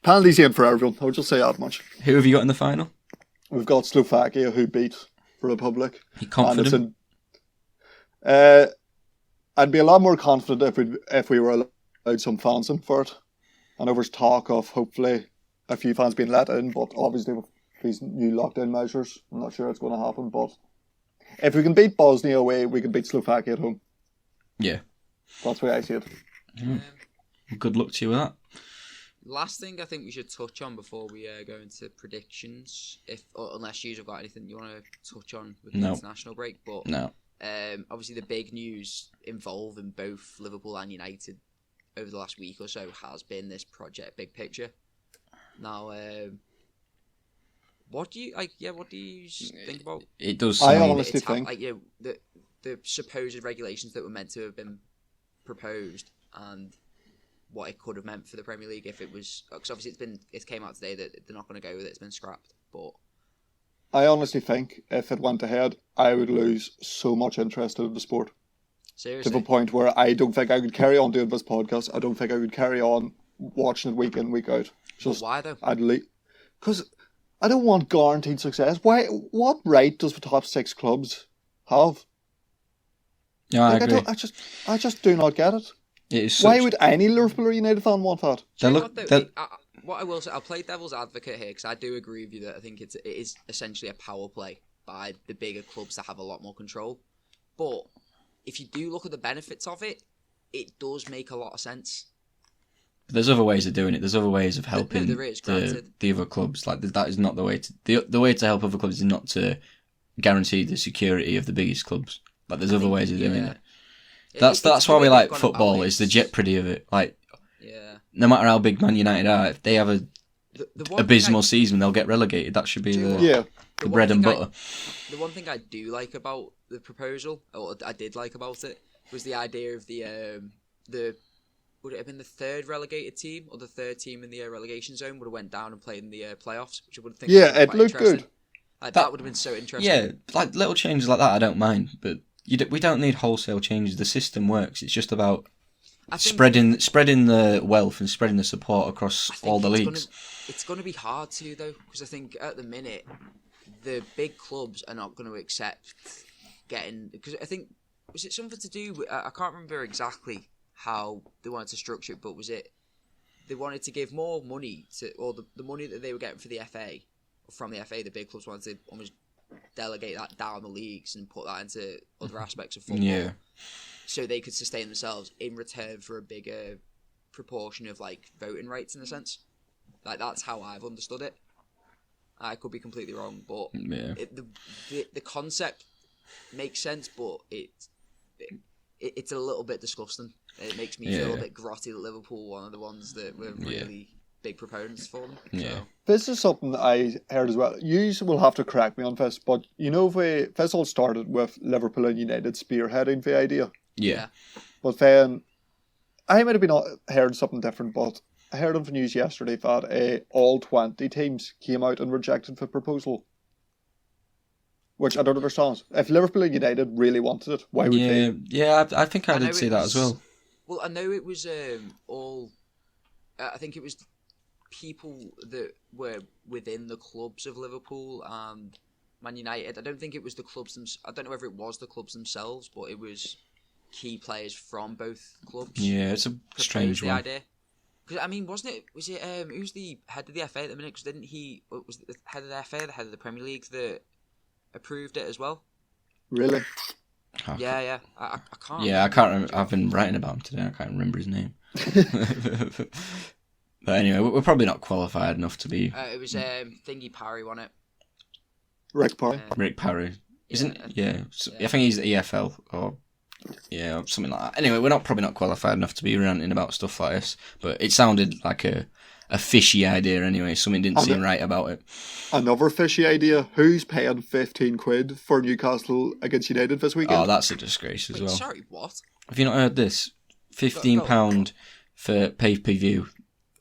Speaker 3: penalties in for everyone. I would just say that much.
Speaker 1: Who have you got in the final?
Speaker 3: We've got Slovakia, who beat the Republic.
Speaker 1: You confident?
Speaker 3: I'd be a lot more confident if we were allowed some fans in for it. I know there's talk of hopefully a few fans being let in, but obviously with these new lockdown measures, I'm not sure it's going to happen. But if we can beat Bosnia away, we can beat Slovakia at home.
Speaker 1: Yeah.
Speaker 3: That's the way I see it.
Speaker 1: Good luck to you with that.
Speaker 2: Last thing I think we should touch on before we go into predictions, unless you've got anything you want to touch on with the international break. But
Speaker 1: no.
Speaker 2: Obviously, the big news involving both Liverpool and United over the last week or so has been this project Big Picture. Now, what do you think about?
Speaker 1: It does.
Speaker 3: I
Speaker 1: Sound,
Speaker 3: honestly think
Speaker 2: the supposed regulations that were meant to have been proposed and what it could have meant for the Premier League if it was, because obviously it came out today that they're not going to go with it. It's been scrapped, but
Speaker 3: I honestly think if it went ahead, I would lose so much interest in the sport.
Speaker 2: seriously,
Speaker 3: To the point where I don't think I could carry on doing this podcast. I don't think I could carry on watching it week in, week out.
Speaker 2: But why though?
Speaker 3: I'd leave because I don't want guaranteed success. Why? What right does the top 6 clubs have?
Speaker 1: Yeah, I
Speaker 3: Like,
Speaker 1: agree.
Speaker 3: I just do not get it.
Speaker 1: It is
Speaker 3: Why
Speaker 1: such-
Speaker 3: would any Liverpool or United fan want that?
Speaker 1: They
Speaker 2: Do you know
Speaker 1: look-
Speaker 2: what, though?
Speaker 1: they-
Speaker 2: What I will say, I'll play devil's advocate here because I do agree with you that I think it is essentially a power play by the bigger clubs that have a lot more control. But if you do look at the benefits of it, it does make a lot of sense.
Speaker 1: There's other ways of doing it. There's other ways of helping
Speaker 2: there is, granted.
Speaker 1: the other clubs. Like that is not the way to. The way to help other clubs is not to guarantee the security of the biggest clubs. Like there's other ways of doing it. That's
Speaker 2: It's
Speaker 1: why
Speaker 2: the
Speaker 1: we
Speaker 2: way
Speaker 1: like
Speaker 2: they've gone
Speaker 1: football.
Speaker 2: about it.
Speaker 1: Is the jeopardy of it. Like
Speaker 2: Yeah.
Speaker 1: no matter how big Man United are, if they have a
Speaker 2: The one
Speaker 1: abysmal
Speaker 2: thing
Speaker 1: season, they'll get relegated. That should be
Speaker 2: Do you know
Speaker 1: the,
Speaker 2: what?
Speaker 3: Yeah,
Speaker 1: the
Speaker 2: one
Speaker 1: bread and
Speaker 2: thing
Speaker 1: butter.
Speaker 2: The one thing I do like about the proposal, or I did like about it, was the idea of the would it have been the third relegated team or the third team in the relegation zone would have went down and played in the playoffs, which I would think
Speaker 3: Yeah,
Speaker 2: would have been
Speaker 3: it
Speaker 2: quite
Speaker 3: looked
Speaker 2: interesting.
Speaker 3: good.
Speaker 2: Like,
Speaker 1: That-
Speaker 2: that would have been so interesting.
Speaker 1: Yeah, like little changes like that, I don't mind. But we don't need wholesale changes. The system works. It's just about
Speaker 2: I think,
Speaker 1: spreading the wealth and spreading the support across
Speaker 2: I think
Speaker 1: all the
Speaker 2: it's
Speaker 1: leagues.
Speaker 2: It's going to be hard to though, because I think at the minute the big clubs are not going to accept getting. Because I think was it something to do with I can't remember exactly how they wanted to structure it, but was it they wanted to give more money to, or the money that they were getting for the FA, or from the FA, the big clubs wanted to almost delegate that down the leagues and put that into other aspects of football.
Speaker 1: Yeah.
Speaker 2: So they could sustain themselves in return for a bigger proportion of like voting rights in a sense. Like that's how I've understood it. I could be completely wrong, but
Speaker 1: Yeah.
Speaker 2: the concept makes sense, but it's a little bit disgusting. It makes me feel a bit grotty that Liverpool were one of the ones that were really big proponents for them.
Speaker 1: Yeah.
Speaker 2: So,
Speaker 3: This is something that I heard as well. You will have to correct me on this, but you know, this all started with Liverpool and United spearheading the idea.
Speaker 1: Yeah.
Speaker 3: But then I might have been heard something different, but I heard on the news yesterday that all 20 teams came out and rejected the proposal. Which I don't understand. If Liverpool and United really wanted it, why would they?
Speaker 1: Yeah, I think I
Speaker 2: know
Speaker 1: did see
Speaker 2: it
Speaker 1: that
Speaker 2: was-
Speaker 1: as well.
Speaker 2: Well, I know it was all. I think it was people that were within the clubs of Liverpool and Man United. I don't think it was the clubs I don't know whether it was the clubs themselves, but it was key players from both clubs.
Speaker 1: Yeah, it's a
Speaker 2: proposed
Speaker 1: strange
Speaker 2: the
Speaker 1: one.
Speaker 2: idea. Because I mean, wasn't it? Was it? Who's the head of the FA at the minute? Because didn't he? Was it the head of the FA, the head of the Premier League that approved it as well?
Speaker 3: Really?
Speaker 1: Oh,
Speaker 2: Yeah. I can't.
Speaker 1: Yeah, I can't remember. I've been writing about him today. I can't remember his name. But anyway, we're probably not qualified enough to be
Speaker 2: It was Thingy Parry, wasn't it?
Speaker 3: Rick Parry.
Speaker 1: Rick Parry. Isn't?
Speaker 2: Yeah.
Speaker 1: I think he's the EFL or something like that. Anyway, we're probably not qualified enough to be ranting about stuff like this. But it sounded like a fishy idea anyway. Something didn't seem right about it.
Speaker 3: Another fishy idea. Who's paying 15 quid for Newcastle against United this weekend?
Speaker 1: Oh, that's a disgrace as
Speaker 2: Wait,
Speaker 1: well.
Speaker 2: sorry, what?
Speaker 1: Have you not heard this? £15 for pay-per-view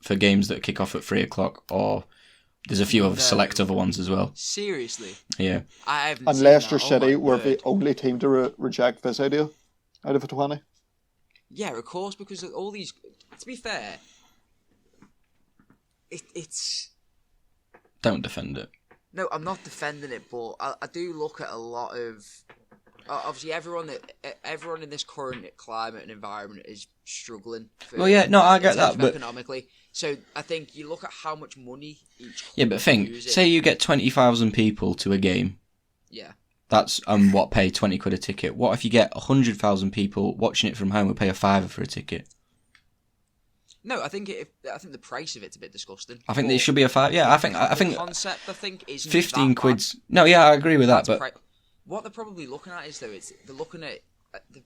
Speaker 1: for games that kick off at 3:00, or there's a few other select other ones as well.
Speaker 2: Seriously?
Speaker 1: Yeah.
Speaker 2: I haven't
Speaker 3: And
Speaker 2: seen
Speaker 3: Leicester
Speaker 2: that. Oh
Speaker 3: City
Speaker 2: my
Speaker 3: were the
Speaker 2: word.
Speaker 3: only team to reject this idea out of the 20.
Speaker 2: Yeah, of course, because all these... To be fair, it's...
Speaker 1: Don't defend it.
Speaker 2: No, I'm not defending it, but I do look at a lot of... Obviously, everyone in this current climate and environment is struggling.
Speaker 1: Well, yeah, no, I get that, but...
Speaker 2: economically, so I think you look at how much money each.
Speaker 1: Yeah, but think,
Speaker 2: uses.
Speaker 1: say you get 20,000 people to a game.
Speaker 2: Yeah.
Speaker 1: That's pay 20 quid a ticket. What if you get 100,000 people watching it from home who pay a fiver for a ticket?
Speaker 2: No, I think the price of it's a bit disgusting.
Speaker 1: I think
Speaker 2: but
Speaker 1: there should be a five. Yeah, I think
Speaker 2: the concept. I think is
Speaker 1: 15 quid's. No, yeah, I agree with that, but
Speaker 2: What they're probably looking at is they're looking at the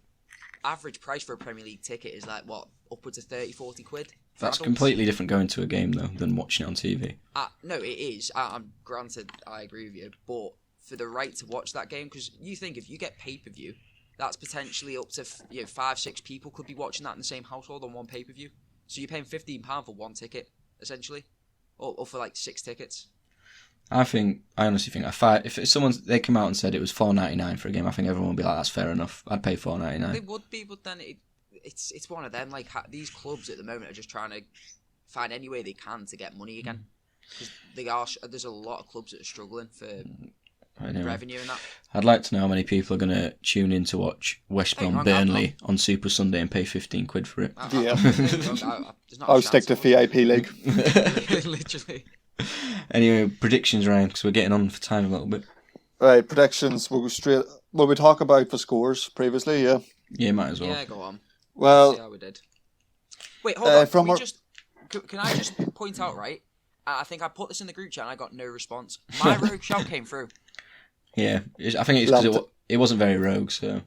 Speaker 2: average price for a Premier League ticket is like what, upwards of 30, 40 quid.
Speaker 1: That's completely different going to a game though than watching it on TV.
Speaker 2: No, it is. I'm granted, I agree with you, but for the right to watch that game, because you think if you get pay-per-view, that's potentially up to 5-6 people could be watching that in the same household on one pay-per-view. So you're paying £15 for one ticket, essentially, or for like 6 tickets.
Speaker 1: I honestly think if they came out and said it was $4.99 for a game, I think everyone would be like, that's fair enough. I'd pay $4.99.
Speaker 2: They would be, but then it's one of them. Like these clubs at the moment are just trying to find any way they can to get money again. Because there's a lot of clubs that are struggling for revenue and that.
Speaker 3: Oh,
Speaker 1: I'd like to know how many people are going to tune in to watch West Brom Burnley on Super Sunday and pay £15 for it.
Speaker 3: I'll stick to VIP League.
Speaker 2: Literally.
Speaker 1: Anyway, predictions, Ryan, because we're getting on for time a little bit.
Speaker 3: Right, predictions. We'll go straight. Will we talk about the scores previously? Yeah.
Speaker 1: Yeah, might as well.
Speaker 2: Yeah, go on.
Speaker 3: Well,
Speaker 2: see how we did. Wait, hold on. Can I just point out, right? I think I put this in the group chat and I got no response. My rogue shout came through.
Speaker 1: Yeah, I think it's because it wasn't very rogue, so...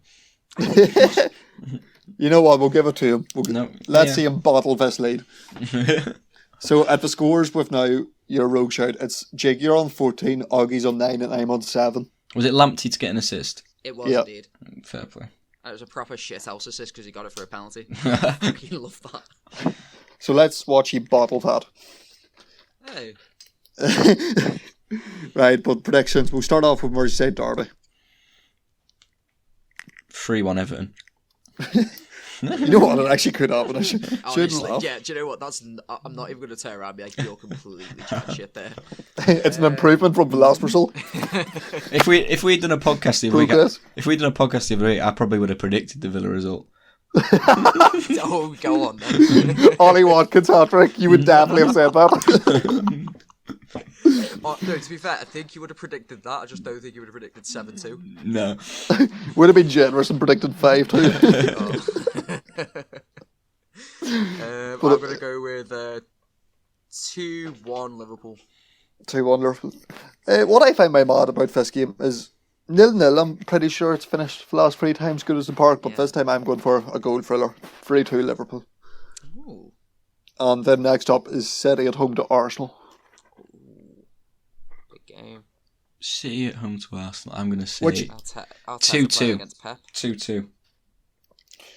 Speaker 3: You know what? We'll give it to him. Let's see him bottle this lead. So at the scores with now your rogue shout, it's Jake, you're on 14, Augie's on 9, and I'm on 7.
Speaker 1: Was it Lamptey to get an assist?
Speaker 2: It was indeed.
Speaker 1: Fair play.
Speaker 2: It was a proper shithouse assist because he got it for a penalty. I fucking love that.
Speaker 3: So let's watch you bottle that.
Speaker 2: Hey.
Speaker 3: Right, but predictions. We'll start off with Merseyside Derby.
Speaker 1: 3-1 Everton.
Speaker 3: You know what? It actually could happen. I shouldn't laugh.
Speaker 2: Yeah, do you know what? I'm not even going to turn around and be like, you're completely chatting shit there.
Speaker 3: It's an improvement from the last result.
Speaker 1: If we'd done a podcast the other week, I probably would have predicted the Villa result.
Speaker 2: Oh, go on then.
Speaker 3: Ollie Watkins hat-trick. You would definitely have said that.
Speaker 2: No, to be fair, I think you would have predicted that. I just don't think you would have predicted 7-2.
Speaker 1: No.
Speaker 3: Would have been generous and predicted 5-2.
Speaker 2: I'm going to go with 2-1 Liverpool.
Speaker 3: 2-1 Liverpool. What I find my mad about this game is 0-0. I'm pretty sure it's finished the last 3 times good as the park, but this time I'm going for a goal thriller. 3-2 Liverpool.
Speaker 2: Ooh.
Speaker 3: And then next up is City at home to Arsenal.
Speaker 2: Game.
Speaker 1: City at home to Arsenal. I'm going to say
Speaker 2: 2-2 against Pep.
Speaker 1: 2-2.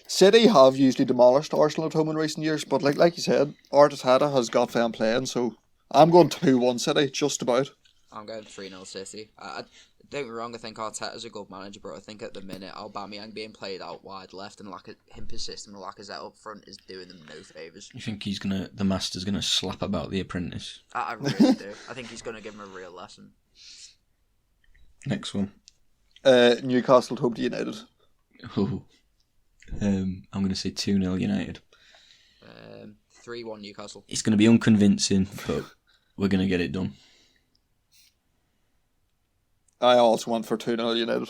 Speaker 3: City have usually demolished Arsenal at home in recent years, but like you said, Arteta has got them playing, so I'm going 2-1 City, just about.
Speaker 2: I'm going 3-0 City. Don't get me wrong, I think Arteta's a good manager, but I think at the minute Aubameyang being played out wide left and him persisting with Lacazette up front is doing them no favours.
Speaker 1: You think the master's gonna slap about the apprentice?
Speaker 2: I really do. I think he's gonna give him a real lesson.
Speaker 1: Next one.
Speaker 3: Newcastle at home to United.
Speaker 1: Ooh. I'm gonna say 2-0 United.
Speaker 2: 3-1 Newcastle.
Speaker 1: It's gonna be unconvincing, but we're gonna get it done.
Speaker 3: I also went for 2-0 United.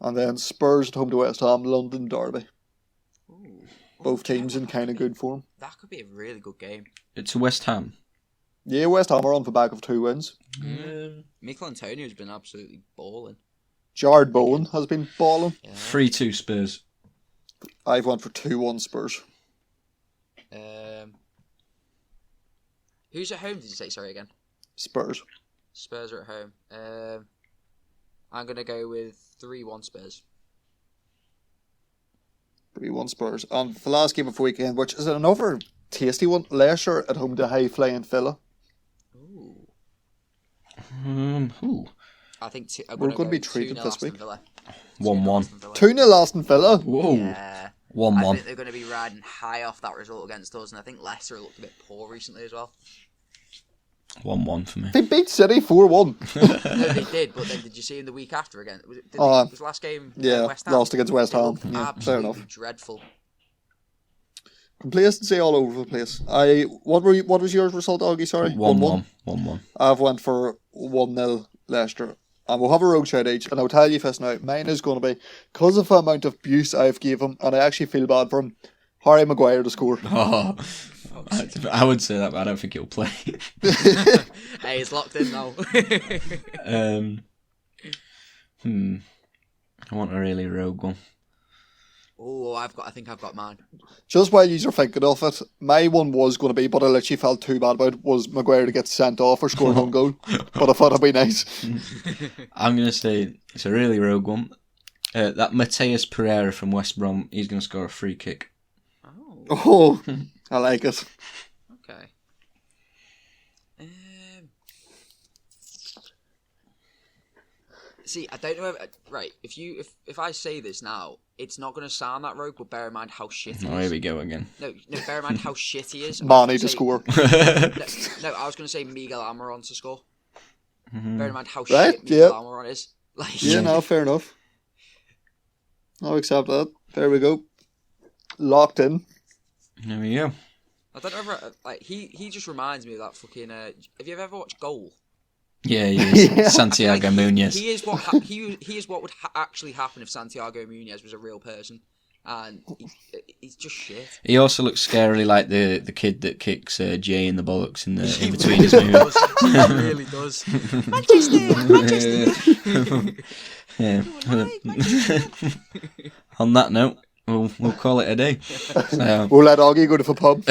Speaker 3: And then Spurs at home to West Ham, London Derby.
Speaker 2: Ooh.
Speaker 3: Both teams in kind of good form.
Speaker 2: That could be a really good game.
Speaker 1: It's West Ham.
Speaker 3: Yeah, West Ham are on the back of 2 wins.
Speaker 2: Mikel Antonio's been absolutely balling.
Speaker 3: Jared Bowen has been balling.
Speaker 2: Yeah.
Speaker 1: 3-2 Spurs.
Speaker 3: I've went for 2-1 Spurs.
Speaker 2: Who's at home, did you say? Sorry, again.
Speaker 3: Spurs.
Speaker 2: Spurs are at home. I'm going to go with 3-1 Spurs.
Speaker 3: 3-1 Spurs. And the last game of the weekend, which is another tasty one, Leicester at home to high-flying Villa.
Speaker 2: Ooh.
Speaker 1: Who?
Speaker 2: I think
Speaker 3: we're going to be treated this week.
Speaker 1: 1-1.
Speaker 3: 2-0 Aston Villa.
Speaker 1: Whoa.
Speaker 2: Yeah.
Speaker 1: 1-1.
Speaker 2: I think they're going to be riding high off that result against us, and I think Leicester looked a bit poor recently as well.
Speaker 1: 1-1 for me.
Speaker 3: They beat City 4-1.
Speaker 2: No, they did, but then did you see in the week after again? Was last game West Ham?
Speaker 3: Lost against West Ham. Yeah, fair enough.
Speaker 2: Dreadful.
Speaker 3: Complacency all over the place. What was your result, Augie? Sorry,
Speaker 1: 1-1. 1-1.
Speaker 3: I've went for 1-0 Leicester. And we'll have a rogue shout each, and I'll tell you this now, mine is going to be, because of the amount of abuse I've gave him, and I actually feel bad for him, Harry Maguire to score.
Speaker 1: Oh, I would say that, but I don't think he'll play.
Speaker 2: Hey, he's locked in now.
Speaker 1: I want a really rogue one.
Speaker 2: Oh, I think I've got mine.
Speaker 3: Just while you're thinking of it, my one was going to be, but I literally felt too bad about it, was Maguire to get sent off for scoring one goal. But I thought it'd be nice.
Speaker 1: I'm going to say it's a really rogue one. That Mateus Pereira from West Brom, he's going to score a free kick.
Speaker 3: Oh, I like it.
Speaker 2: Okay. See, I don't know. Right, if I say this now, it's not going to sound that rogue, but bear in mind how shit he is.
Speaker 1: Oh, here we go again.
Speaker 2: No, bear in mind how shit he is.
Speaker 3: Mane to score.
Speaker 2: No, I was going to say Miguel Almiron to score. Bear in mind how shit Miguel Almiron is. Like,
Speaker 3: yeah, no, fair enough. I'll accept that. There we go. Locked in.
Speaker 1: There we go.
Speaker 2: I don't know. Like he just reminds me of that fucking. Have you ever watched Goal?
Speaker 1: Yeah, he is. Santiago Munoz.
Speaker 2: He is what he is what would actually happen if Santiago Munoz was a real person, and he's just shit.
Speaker 1: He also looks scarily like the kid that kicks Jay in the bollocks in between his moves.
Speaker 2: He really does.
Speaker 1: Manchester. On that note, we'll call it a day. So,
Speaker 3: we'll let Augie go to the pub.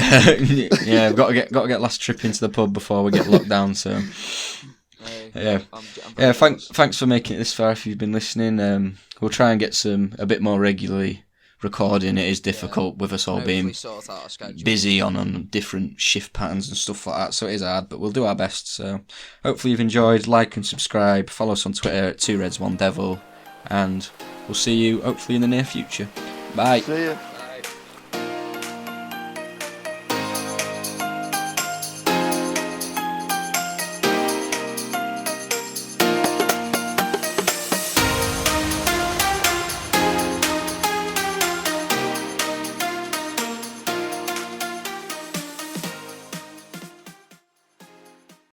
Speaker 1: Yeah, got to get last trip into the pub before we get locked down. So. I'm thanks for making it this far. If you've been listening, we'll try and get a bit more regularly recording. It is difficult with us all being busy on different shift patterns and stuff like that, so it is hard, but we'll do our best. So hopefully you've enjoyed. Like and subscribe. Follow us on Twitter at 2Reds1Devil, and we'll see you hopefully in the near future. Bye.
Speaker 3: See ya.